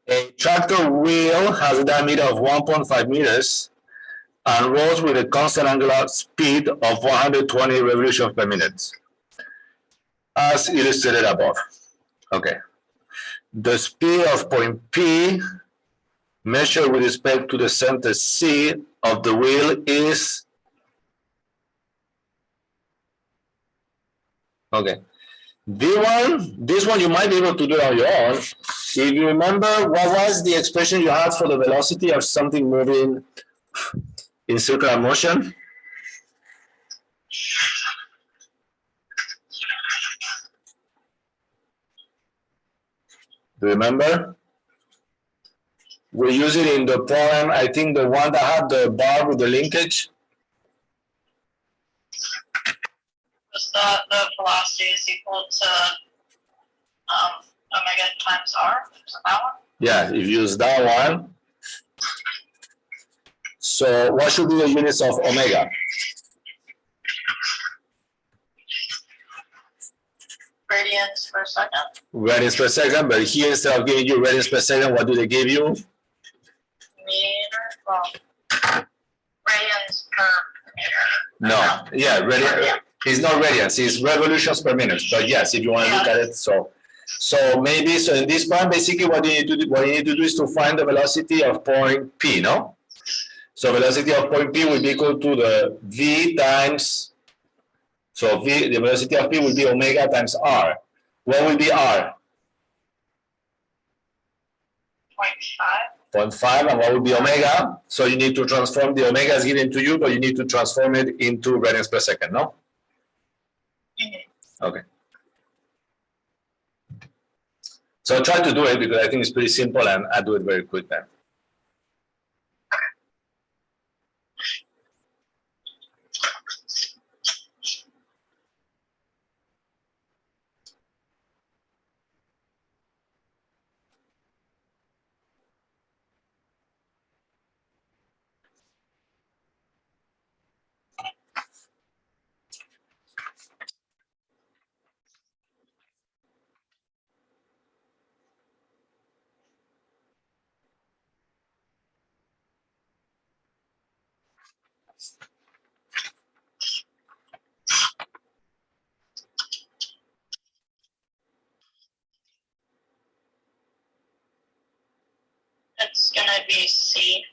A tractor wheel has a diameter of 1.5 meters and rolls with a constant angular speed of 120 revolutions per minute, as illustrated above. Okay. The speed of point P measured with respect to the center C of the wheel is, okay. This one you might be able to do on your own. If you remember, what was the expression you had for the velocity of something moving in circular motion? Do you remember? We use it in the poem, I think the one that had the bar with the linkage.
The velocity is equal to omega times r. Is that one?
Yeah, if you use that one. So what should be the units of omega?
Radians per second.
Radians per second, but here instead of giving you radians per second, what do they give you?
Meter. Well, radians per meter.
No, yeah, radian. It's not radians, it's revolutions per minute. But yes, if you want to look at it, so maybe in this point, basically what you need to do is to find the velocity of point P, no? So velocity of point P will be equal to the V times, so V, the velocity of P will be omega times R. What will be R?
0.5.
0.5, and what will be omega? So you need to transform the omega is given to you, but you need to transform it into radians per second, no? Okay. So try to do it because I think it's pretty simple and I do it very quick then.
It's gonna be C.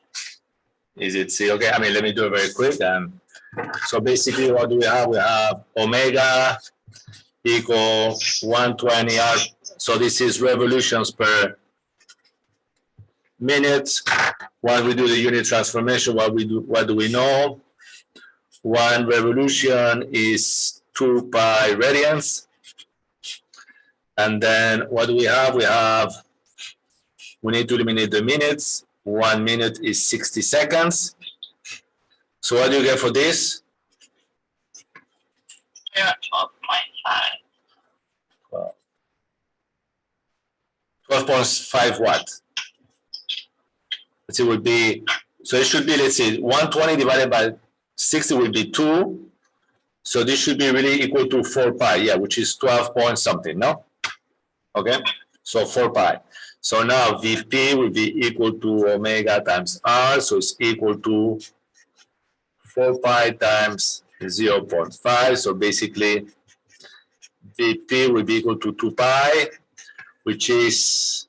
Is it C? Okay, I mean, let me do it very quick. So basically, what do we have? We have omega equal 120 R. So this is revolutions per minute. When we do the unit transformation, what do we know? One revolution is 2 pi radians. And then what do we have? We need to eliminate the minutes. 1 minute is 60 seconds. So what do you get for this?
You're at 12.5.
12.5 what? It would be, so it should be, let's say, 120 divided by 60 will be 2. So this should be really equal to 4 pi, yeah, which is 12 point something, no? Okay, so 4 pi. So now Vp will be equal to omega times R, so it's equal to 4 pi times 0.5. So basically, Vp will be equal to 2 pi, which is,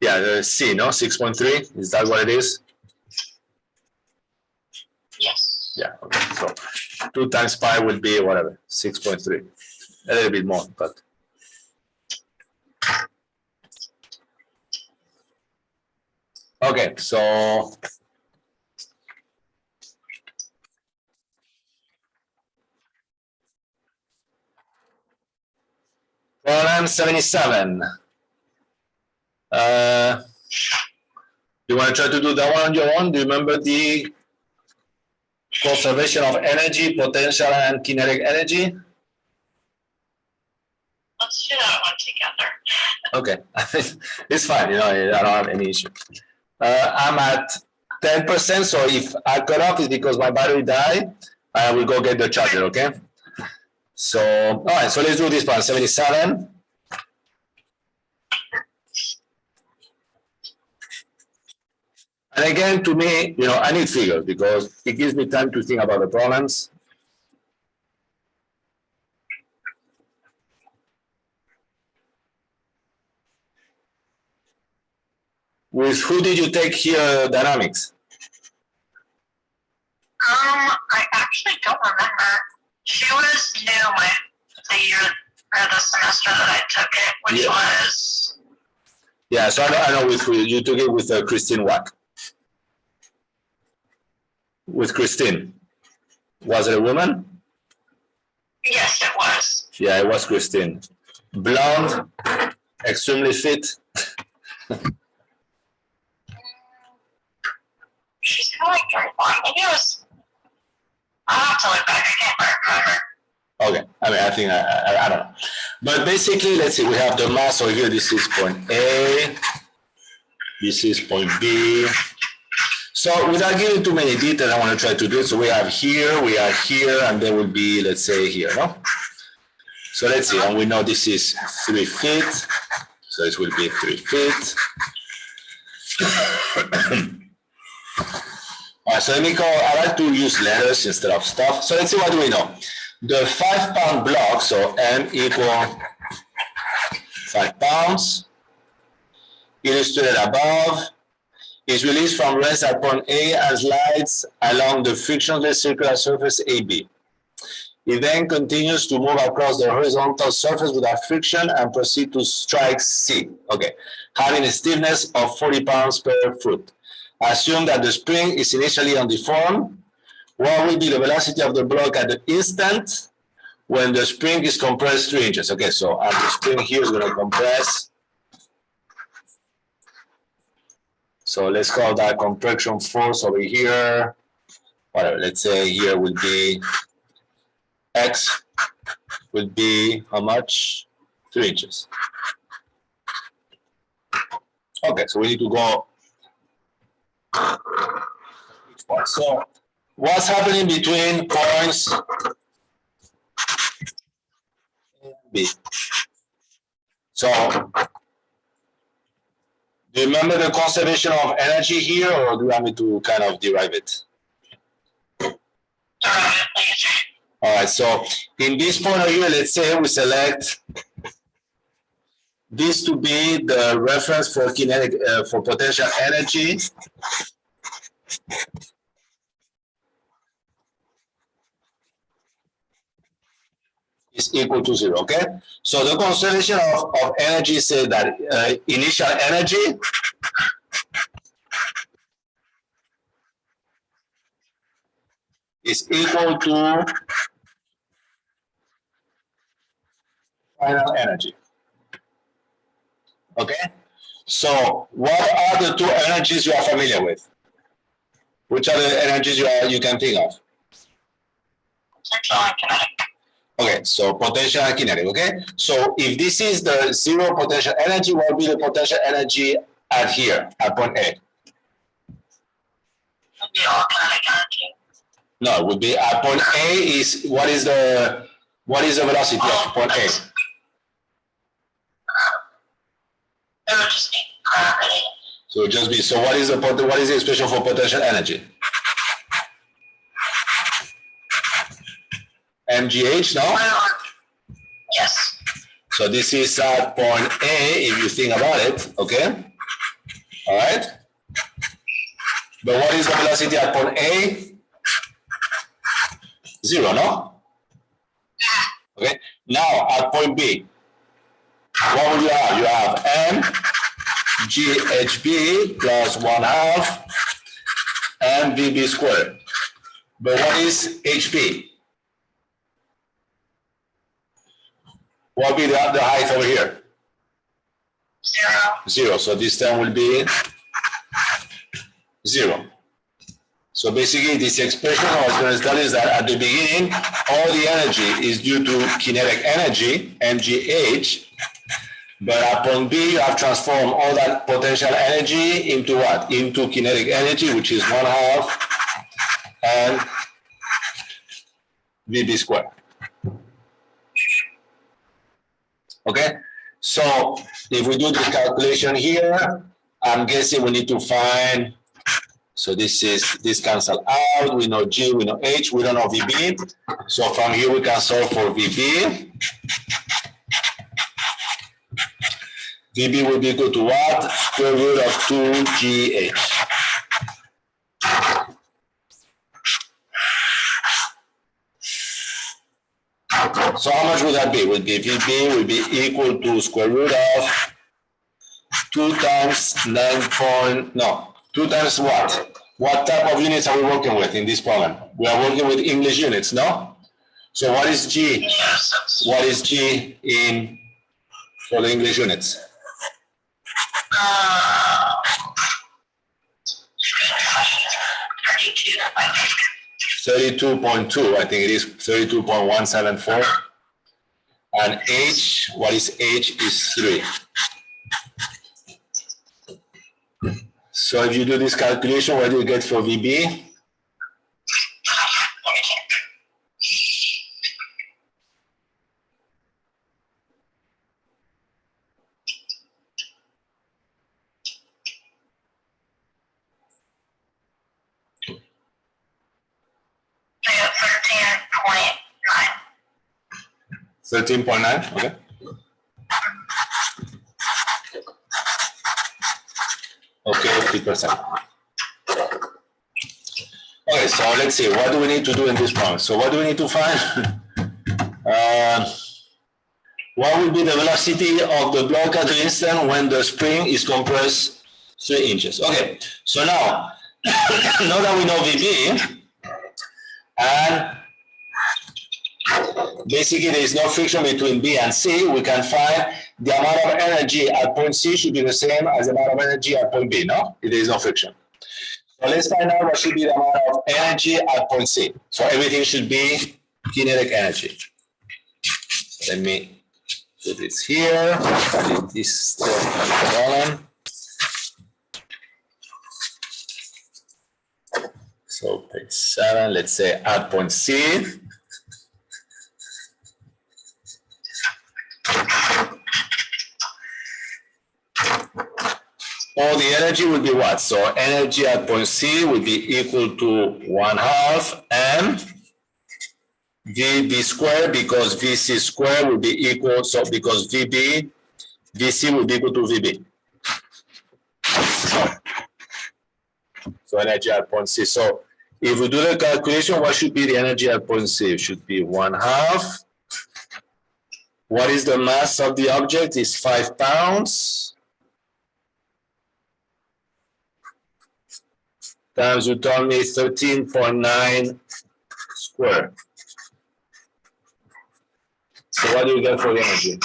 yeah, C, no? 6.3, is that what it is? Yeah, okay. So 2 times pi will be whatever, 6.3. A little bit more, but. Okay, so. Problem 77. You want to try to do that one on your own? Do you remember the conservation of energy, potential, and kinetic energy?
Let's do that one together.
Okay, it's fine. You know, I don't have any issue. I'm at 10%, so if I cut off, it's because my battery died. I will go get the charger. Okay. So, all right. So let's do this one. 77. And again, to me, you know, I need figures because it gives me time to think about the problems. With who did you take here dynamics?
I actually don't remember. She was new the year or the semester that I took it, which was.
Yeah, so I know with who you took it with Christine Wack. With Christine. Was it a woman?
Yes, it was.
Yeah, it was Christine. Blonde, extremely fit.
She's kind of like very blonde. Maybe it was. I'll have to look back. I can't quite remember.
Okay, I mean, I think I don't know. But basically, let's see, we have the mass over here. This is point A. This is point B. So without giving too many details, I want to try to do it. So we are here, and there will be, let's say, here, no? So let's see, and we know this is 3 feet. So it will be 3 feet. All right, so let me go, I like to use letters instead of stuff. So let's see, what do we know? The 5-pound block, so M equal 5 pounds, illustrated above, is released from rest at point A and slides along the frictionless circular surface AB. It then continues to move across the horizontal surface without friction and proceed to strike C. Okay, having a stiffness of 40 pounds per foot. Assume that the spring is initially undeformed. What will be the velocity of the block at the instant when the spring is compressed 3 inches? Okay, so the spring here is going to compress. So let's call that compression force over here. Whatever, let's say here would be X would be how much? 3 inches. Okay, so we need to go. So what's happening between points A and B? So do you remember the conservation of energy here, or do you want me to kind of derive it? All right, so in this point of view, let's say we select this to be the reference for kinetic, for potential energy. Is equal to 0, okay? So the conservation of energy says that initial energy is equal to final energy. Okay? So what are the 2 energies you are familiar with? Which are the energies you can think of?
Potential and kinetic.
Okay, so potential and kinetic, okay? So if this is the 0 potential energy, what will be the potential energy at here, at point A?
It would be all kinetic energy.
No, it would be at point A is, what is the velocity of point A?
It would just be gravity.
So just be, so what is the expression for potential energy? MGH, no?
Yes.
So this is at point A, if you think about it, okay? All right? But what is the velocity at point A? 0, no? Okay. Now at point B, what would you have? You have mGHB plus 1/2 mVB squared. But what is HP? What will be the height over here? 0. So this term will be 0. So basically this expression I was going to tell is that at the beginning, all the energy is due to kinetic energy, mgh, but at point B, you have transformed all that potential energy into what? Into kinetic energy, which is 1/2 and VB squared. Okay, so if we do this calculation here, I'm guessing we need to find, so this cancel out, we know G, we know H, we don't know VB. So from here we can solve for VB. VB will be equal to what? Square root of 2GH. So how much would that be? Would be VB will be equal to square root of 2 times 2 times what? What type of units are we working with in this problem? We are working with English units, no? So what is G? What is G in for the English units? 32.2, I think it is 32.174. And H, what is H is 3. So if you do this calculation, what do you get for VB?
I got 13.9.
13.9, okay. Okay, 50%. Okay, so let's see, what do we need to do in this problem? So what do we need to find? What will be the velocity of the block at the instant when the spring is compressed 3 inches? Okay, so now, now that we know VB, and basically there is no friction between B and C, we can find the amount of energy at point C should be the same as the amount of energy at point B, no? There is no friction. So let's find out what should be the amount of energy at point C. So everything should be kinetic energy. So let me put this here, put this step in the column. So page 7, let's say at point C. All the energy will be what? So energy at point C will be equal to 1/2 m VB squared, because VC squared will be equal, so because VC will be equal to VB. So energy at point C. So if we do the calculation, what should be the energy at point C? It should be 1/2. What is the mass of the object? It's 5 pounds. Times, you told me 13.9 square. So what do you get for the energy?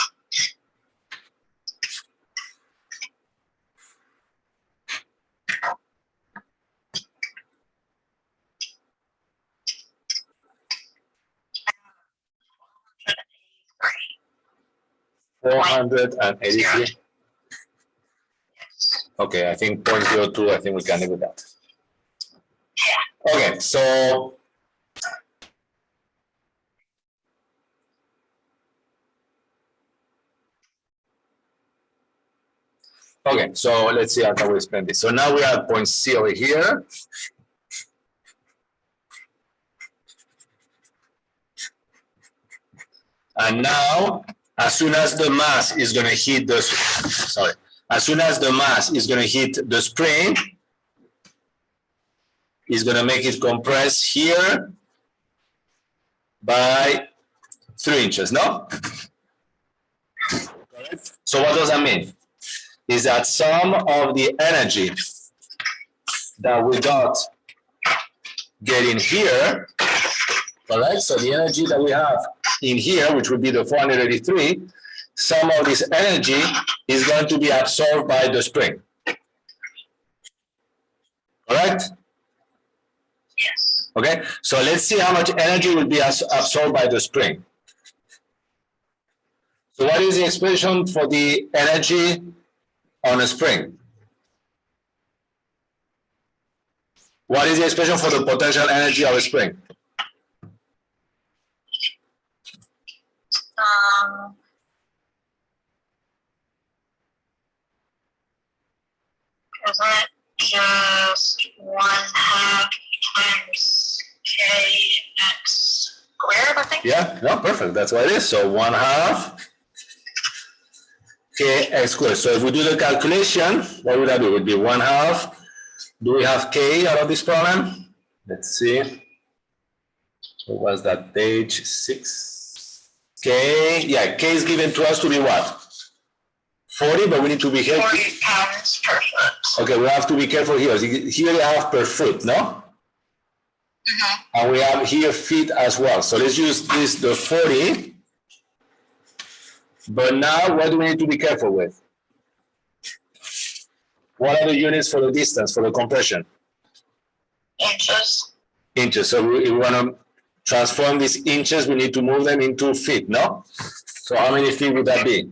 $483. Okay, I think 0.02, I think we can live with that. Okay, so let's see how can we explain this. So now we have point C over here. And now, as soon as the mass is going to hit the, as soon as the mass is going to hit the spring, it's going to make it compress here. by 3 inches, no? So what does that mean? Is that some of the energy that we got getting here, correct? So the energy that we have in here, which would be the 483, some of this energy is going to be absorbed by the spring. Correct?
Yes.
Okay, so let's see how much energy will be absorbed by the spring. So what is the expression for the energy on a spring? What is the expression for the potential energy of a spring?
Isn't it just 1/2 times kx squared, I think?
Yeah, no, perfect. That's what it is. So 1/2 kx squared. So if we do the calculation, what would that be? It would be 1/2. Do we have k out of this problem? Let's see. What was that, page 6? K, yeah, k is given to us to be what? 40, but we need to be careful.
40 pounds per foot.
Okay, we have to be careful here. Here we have per foot, no? And we have here feet as well. So let's use this, the 40. But now, what do we need to be careful with? What are the units for the distance, for the compression?
Inches.
Inches. So if we want to transform these inches, we need to move them into feet, no? So how many feet would that be?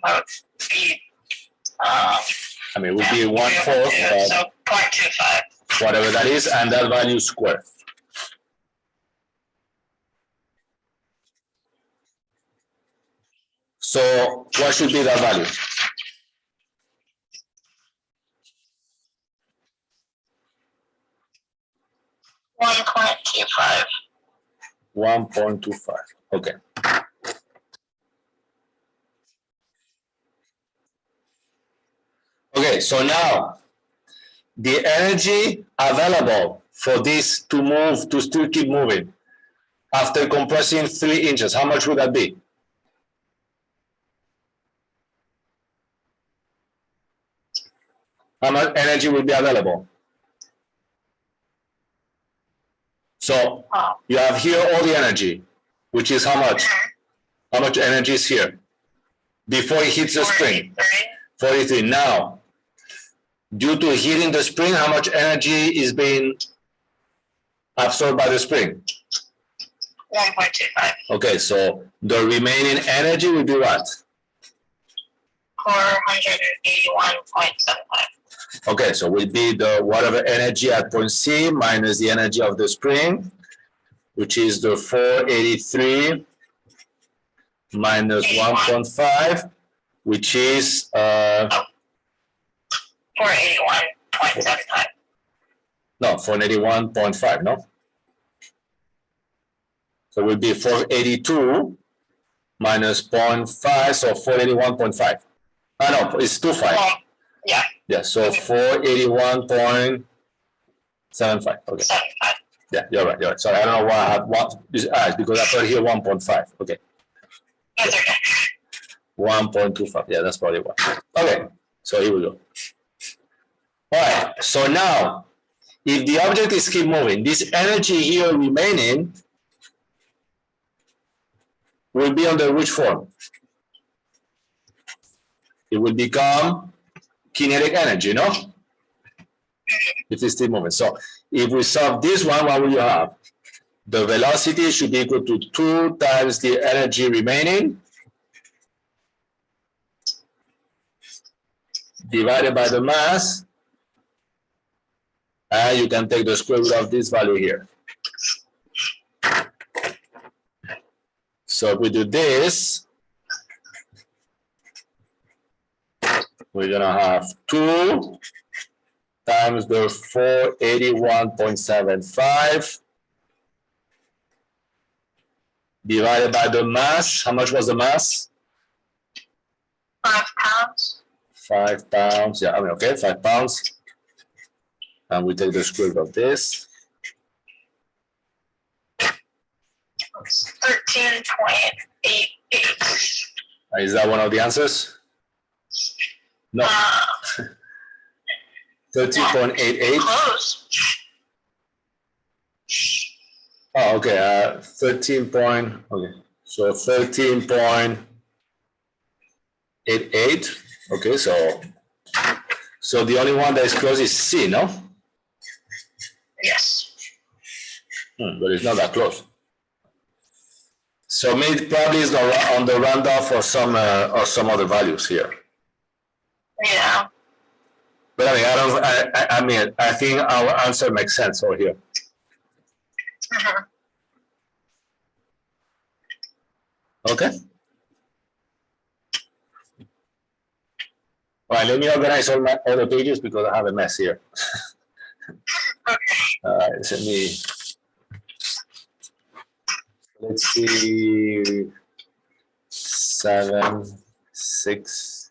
That would be,
I mean, it would be 1/4,
so 0.25.
whatever that is, and that value squared. So what should be that value?
1.25.
1.25. Okay. Okay, so now the energy available for this to move, to still keep moving after compressing 3 inches, how much would that be? How much energy will be available? So you have here all the energy, which is how much? How much energy is here? Before it hits the spring? 43. Now, due to hitting the spring, how much energy is being absorbed by the spring?
1.25.
Okay, so the remaining energy will be what?
481.75.
Okay, so will be the whatever energy at point C minus the energy of the spring, which is the 483 minus 1.5, which is
481.75.
no, 481.5, no? So it will be 482 minus 0.5, so 481.5. No, it's 25.
Yeah.
Yeah, so 481.75. Okay.
75.
Yeah, you're right. You're right. Sorry, I don't know why I had what. Because I put here 1.5. Okay.
That's okay.
1.25. Yeah, that's probably why. Okay. So here we go. All right. So now, if the object is keep moving, this energy here remaining will be under which form? It will become kinetic energy, no? If it's still moving. So if we solve this one, what will you have? The velocity should be equal to 2 times the energy remaining divided by the mass, and you can take the square root of this value here. So if we do this, we're gonna have 2 times the 481.75 divided by the mass. How much was the mass?
5 pounds.
5 pounds. Yeah, I mean, okay, 5 pounds. And we take the square root of this.
13.88.
Is that one of the answers? No. 13.88.
Close.
Oh, okay. 13 point. Okay. So 13.88. Okay. So the only one that is close is C, no?
Yes.
But it's not that close. So maybe probably it's on the roundoff or some other values here.
Yeah.
But I mean, I think our answer makes sense over here.
Mhm.
Okay. All right, let me organize all my other pages because I have a mess here.
Okay.
All right, let's see, 7, 6.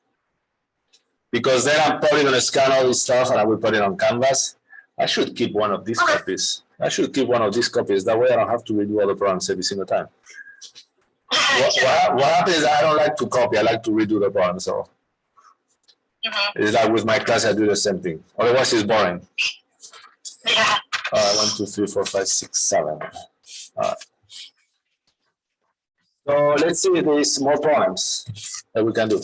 Because then I'm probably going to scan all this stuff and I will put it on Canvas. I should keep one of these copies. That way I don't have to redo all the programs every single time. What happens is I don't like to copy. I like to redo the program. So it's like with my class, I do the same thing. Otherwise, it's boring.
Yeah.
1, 2, 3, 4, 5, 6, 7. All right. So let's see if there's more problems that we can do.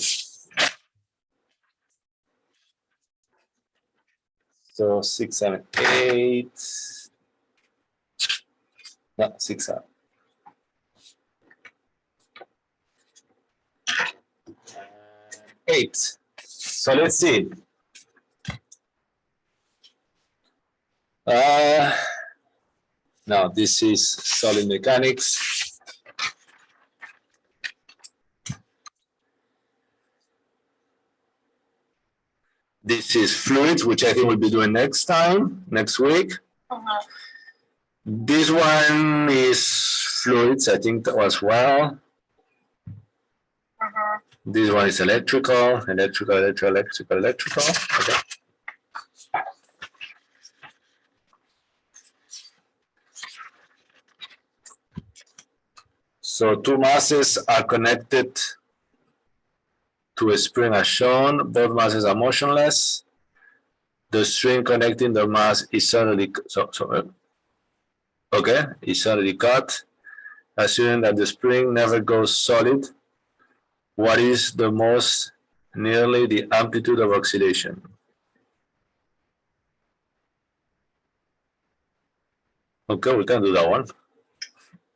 So 6, 7, 8. No, 6, 7. 8. So let's see. Now this is solid mechanics. This is fluids, which I think we'll be doing next week. This one is fluids, I think, as well. This one is electrical. Okay. So two masses are connected to a spring as shown. Both masses are motionless. The string connecting the mass is suddenly is suddenly cut. Assuming that the spring never goes solid, what is the most nearly the amplitude of oscillation? Okay, we can do that one.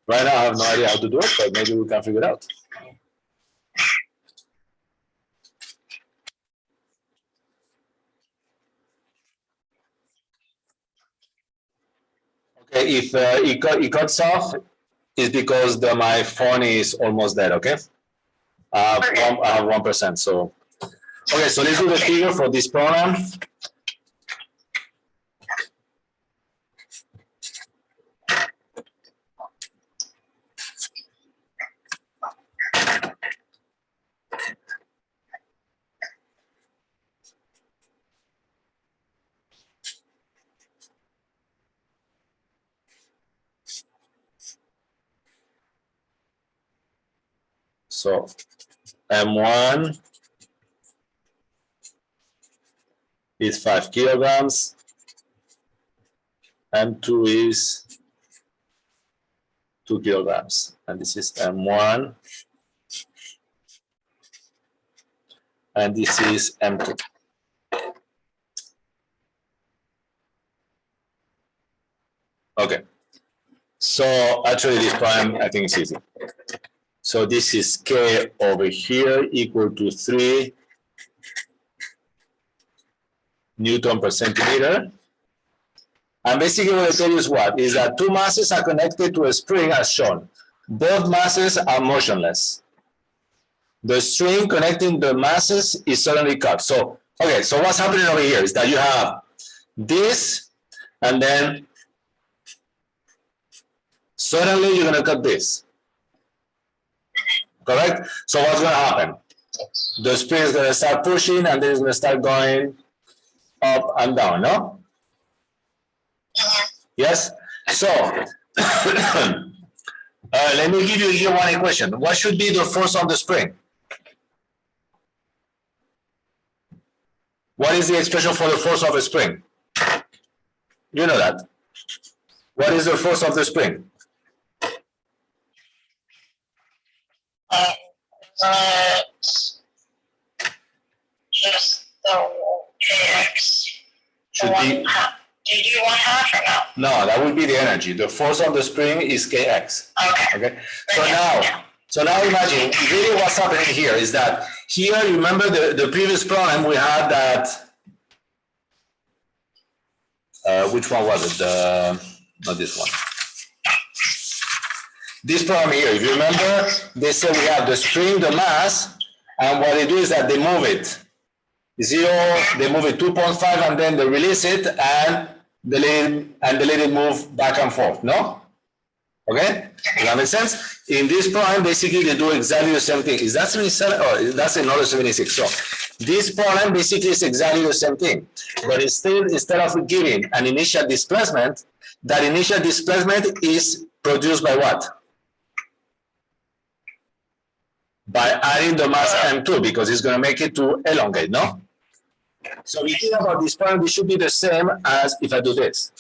Right now, I have no idea how to do it, but maybe we can figure it out. Okay, if it cuts off, it's because my phone is almost dead, okay? I have 1%, so. Okay, so let's do the figure for this program. So M1 is 5 kilograms. M2 is 2 kilograms. And this is M1. And this is M2. Okay. So actually this problem, I think, is easy. So this is K over here equal to 3 Newton per centimeter. And basically what I tell you is what? Is that two masses are connected to a spring as shown. Both masses are motionless. The string connecting the masses is suddenly cut. So, okay, so what's happening over here is that you have this, and then suddenly you're gonna cut this. Correct? So what's gonna happen? The spring is gonna start pushing, and then it's gonna start going up and down, no? Yes? So, Let me give you here one equation. What should be the force on the spring? What is the expression for the force of a spring? You know that. What is the force of the spring?
Just the kx.
Should be.
Do you do 1/2 or no?
No, that would be the energy. The force of the spring is kx.
Okay.
So now imagine, really what's happening here is that here, remember the previous problem we had that, which one was it? Not this one. This problem here, if you remember, they said we have the spring, the mass, and what they do is that they move it. 0, they move it 2.5 and then they release it and they let it move back and forth, no? Okay? Does that make sense? In this problem, basically they do exactly the same thing. Is that 77 or that's another 76? So this problem basically is exactly the same thing. But instead of giving an initial displacement, that initial displacement is produced by what? By adding the mass m2 because it's going to make it to elongate, no? So we think about this problem, it should be the same as if I do this.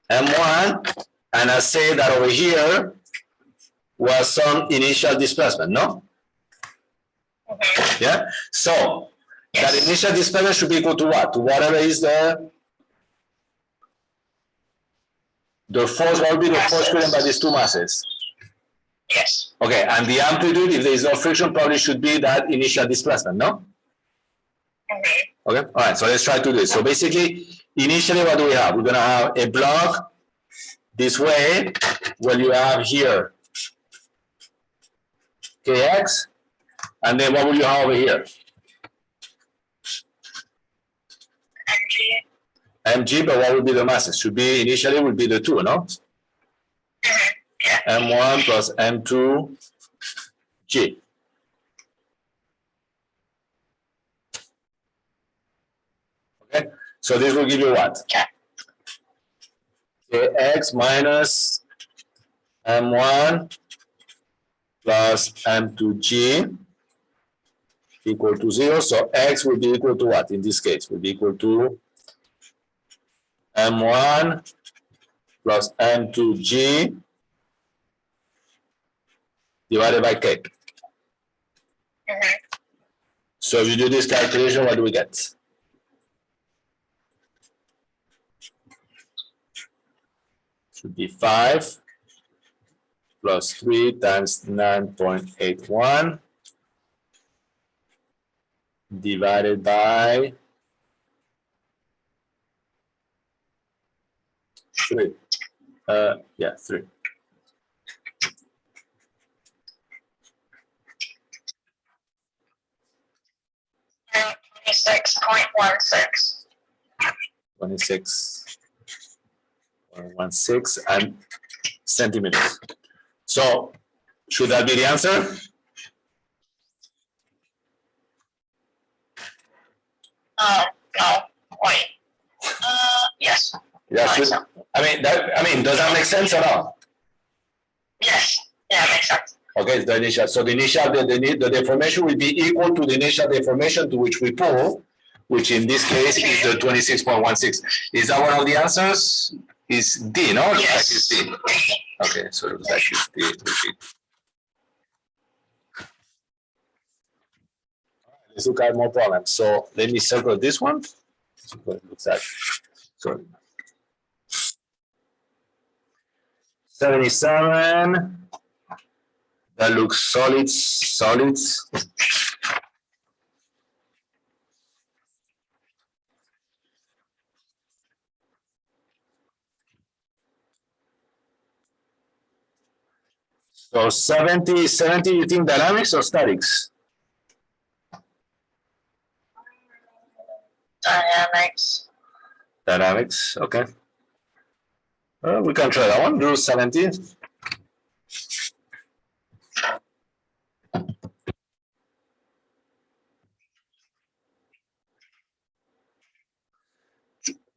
M1, and I say that over here was some initial displacement, no? Yeah? So that initial displacement should be equal to what? To whatever is the force, what will be the force created by these two masses?
Yes.
Okay, and the amplitude, if there is no friction, probably should be that initial displacement, no? Okay, all right, so let's try to do this. So basically, initially, what do we have? We're going to have a block this way, where you have here kx, and then what will you have over here? mg, but what would be the masses? Should be, initially, would be the 2, no? M1 plus M2 G. Okay, so this will give you what? Kx minus M1 plus M2G equal to 0. So X will be equal to what? In this case, will be equal to M1 plus M2G divided by K. So if you do this calculation, what do we get? Should be 5 plus 3 times 9.81 divided by 3. 3.
26.16.
26.16 and centimeters. So, should that be the answer?
No, wait. Yes.
Yeah, I mean, does that make sense or not?
Yes. Yeah, it makes sense.
Okay, it's the initial. So the deformation will be equal to the initial deformation to which we pull, which in this case is the 26.16. Is that one of the answers? Is D, no?
Yes.
Is D. Okay, so it looks like it's D. Let's look at more problems. So let me circle this one. So what it looks like. So 77. That looks solids. So 70, you think dynamics or statics? Dynamics, okay. We can try that one, do 70.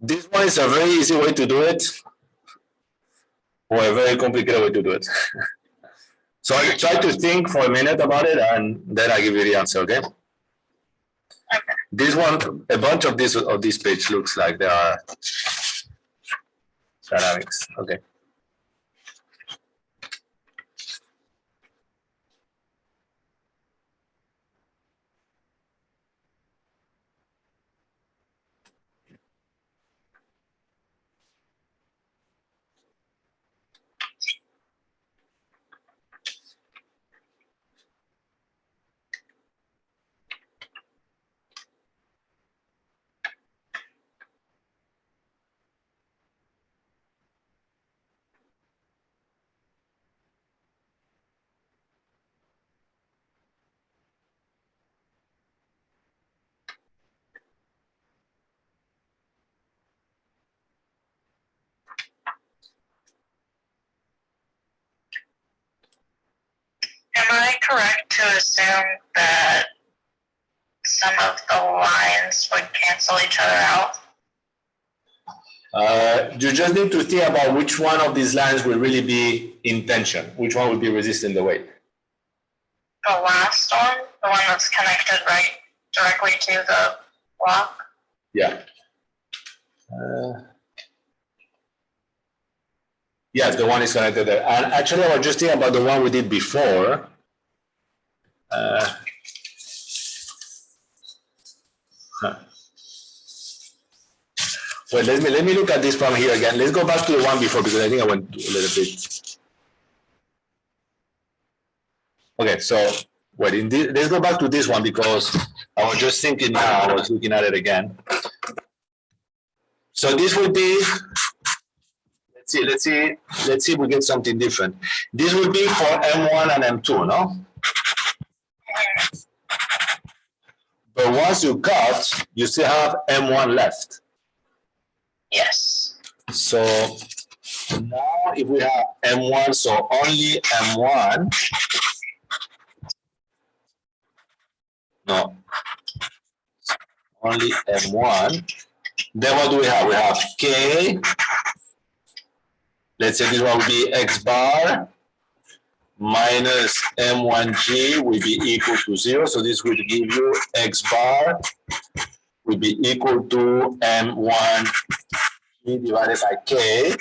This one is a very easy way to do it, or a very complicated way to do it. So I try to think for a minute about it, and then I give you the answer. Okay. This one, a bunch of this page looks like there are dynamics. Okay.
Am I correct to assume that some of the lines would cancel each other out?
You just need to think about which one of these lines will really be in tension, which one will be resisting the weight.
The last one, the one that's connected right directly to the block?
Yeah. Yes, the one is connected there. And actually, I was just thinking about the one we did before. Well, let me look at this problem here again. Let's go back to the one before, because I think I went a little bit. Okay, so wait, let's go back to this one, because I was just thinking now, I was looking at it again. So this would be, let's see if we get something different. This would be for M1 and M2, no? But once you cut, you still have M1 left.
Yes.
So now if we have M1, so only M1, no, only M1, then what do we have? We have K, let's say this one will be X bar minus M1G will be equal to 0, so this will give you X bar will be equal to M1 divided by K,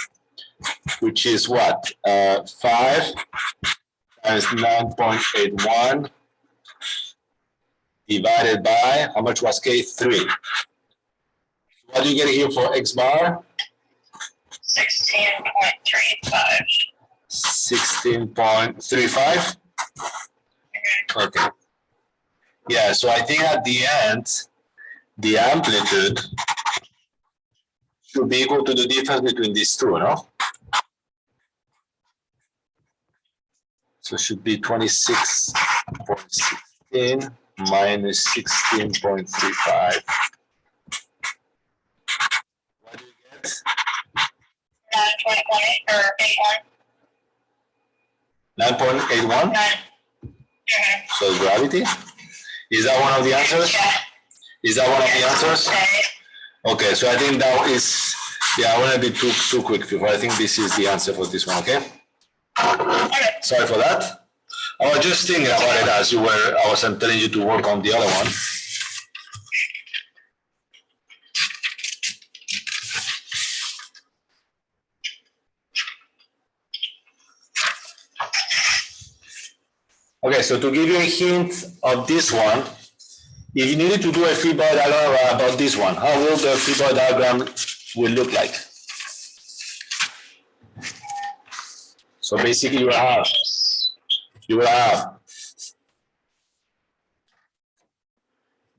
which is what? 5 times 9.81 divided by, how much was K? 3. What do you get here for X bar?
16.35.
16.35? Okay. Yeah, so I think at the end, the amplitude should be equal to the difference between these two, no? So it should be 26.16 minus 16.35. What do you get?
9.18 or 81.
9.81? So gravity? Is that one of the answers?
Yeah.
Is that one of the answers?
Okay.
Okay, so I think that is, yeah, I want to be too quick before. I think this is the answer for this one, okay? Sorry for that. I was just thinking about it as you were, I was telling you to work on the other one. Okay, so to give you a hint of this one, if you needed to do a free body diagram about this one, how will the free body diagram will look like? So basically you will have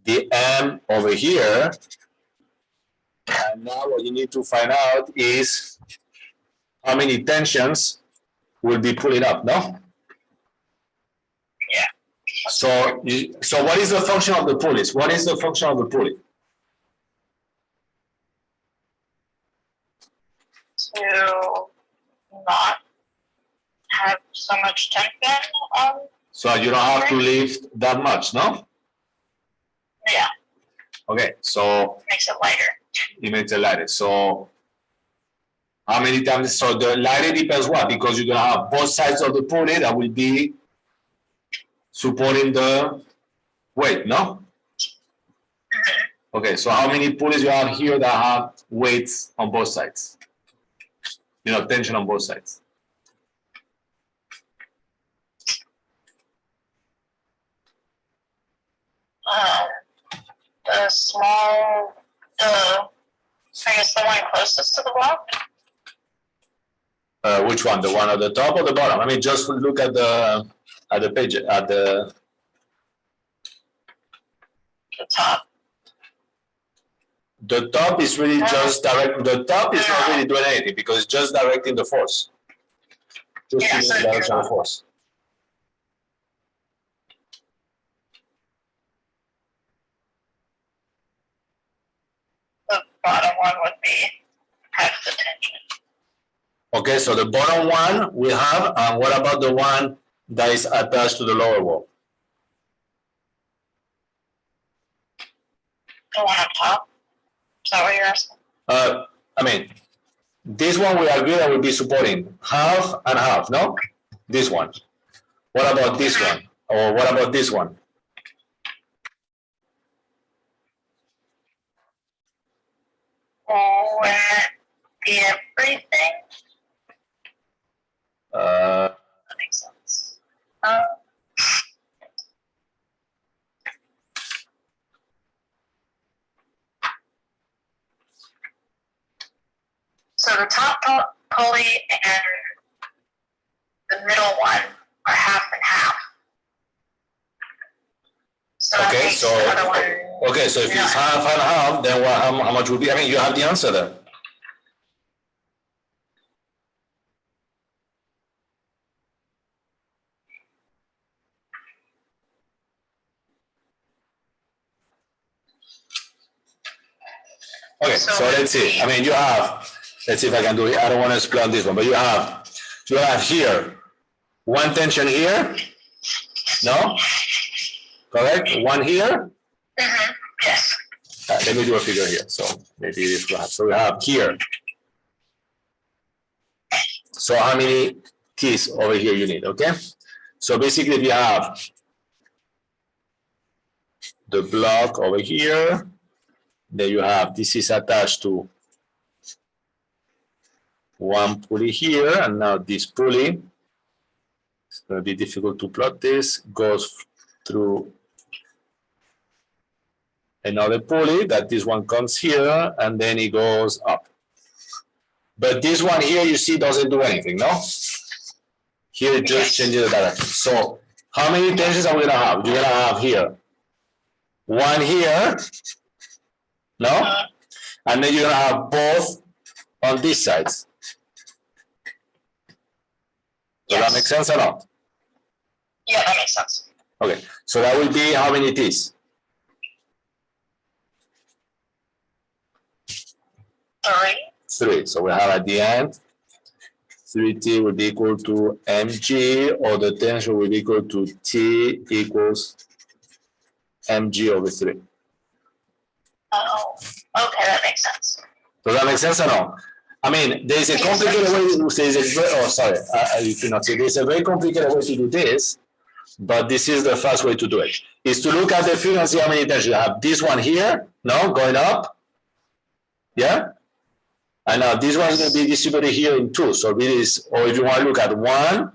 the M over here, and now what you need to find out is how many tensions will be pulling up, no?
Yeah.
So what is the function of the pulleys? What is the function of the pulley?
To not have so much tension on.
So you don't have to lift that much, no?
Yeah,
Okay, so
makes it lighter.
it makes it lighter. So how many times? So the lighter depends what? Because you're gonna have both sides of the pulley that will be supporting the weight, no? Okay, so how many pulleys you have here that have weights on both sides? You know, tension on both sides.
The small, I guess the one closest to the block.
Which one? The one at the top or the bottom? I mean, just look at the page at the
top.
The top is really just direct. The top is not really doing anything because it's just directing the force. Just in the direction of force.
The bottom one would be half the tension.
Okay, so the bottom one we have, and what about the one that is attached to the lower wall?
The one up top? Is that what you're asking?
I mean, this one we agree that will be supporting half and half, no? This one. What about this one? Or what about this one?
Oh, everything? That makes sense. So the top pulley and the middle one are half and half. So that
Okay,
makes
so
the other one,
okay, so if it's half and half, then what, how much would be? I mean, you have the answer there. Okay, so let's see. I mean, you have. Let's see if I can do it. I don't want to explain this one, but you have here one tension here. No, correct. One here.
Mm-hmm. Yes.
Let me do a figure here. So maybe this will have. So we have here. So how many keys over here you need? Okay. So basically, we have the block over here. Then you have this is attached to one pulley here, and now this pulley, it's going to be difficult to plot this, goes through another pulley, that this one comes here, and then it goes up. But this one here, you see, doesn't do anything, no? Here it just changes the direction. So how many tensions are we going to have? You're going to have here one here, no? And then you're going to have both on these sides. Does that make sense or not?
Yeah, that makes sense.
Okay, so that will be how many T's? 3. So we have at the end, 3T will be equal to mg, or the tension will be equal to T equals mg over 3.
Oh, okay, that makes sense.
Does that make sense or no? I mean, there's a complicated way to say this. Oh, sorry, you cannot say. There's a very complicated way to do this, but this is the first way to do it. Is to look at the figure and see how many tensions you have. This one here, no, going up, yeah. And now this one is going to be distributed here in 2. So it is, or if you want to look at one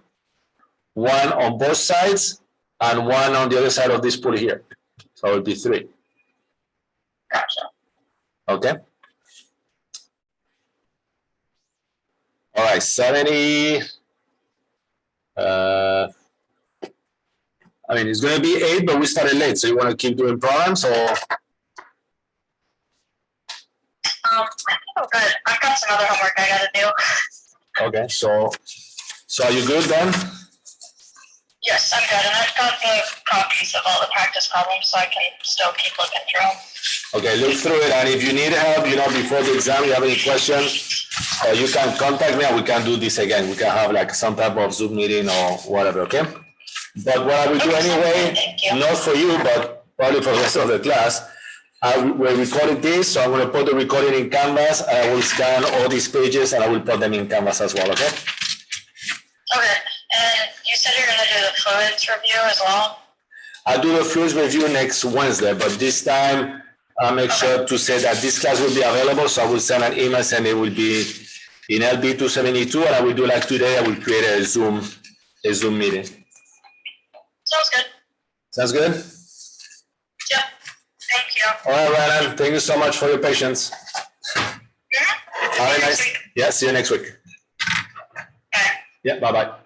on both sides, and one on the other side of this pulley here. So it will be 3.
Gotcha.
Okay. All right, 70. I mean, it's going to be 8, but we started late. So you want to keep doing problems, or?
Oh, good. I've got some other homework I gotta do.
Okay, so are you good then?
Yes, I'm good, and I've got the copies of all the practice problems, so I can still keep looking through them.
Okay, look through it, and if you need help, you know, before the exam, you have any questions, you can contact me, and we can do this again. We can have like some type of Zoom meeting or whatever. Okay. But what I will do anyway, not for you, but probably for the rest of the class, we recorded this, so I'm going to put the recording in Canvas. I will scan all these pages and I will put them in Canvas as well, okay?
Okay, and you said you're gonna do the fluids review as well?
I'll do the fluids review next Wednesday, but this time I'll make sure to say that this class will be available, so I will send an email saying it will be in LB 272, and I will do like today, I will create a Zoom meeting.
Sounds good.
Sounds good?
Yep, thank you.
All right, Ryan, thank you so much for your patience.
Mm-hmm.
All right, nice. Yeah, see you next week.
Bye.
Yeah, bye-bye.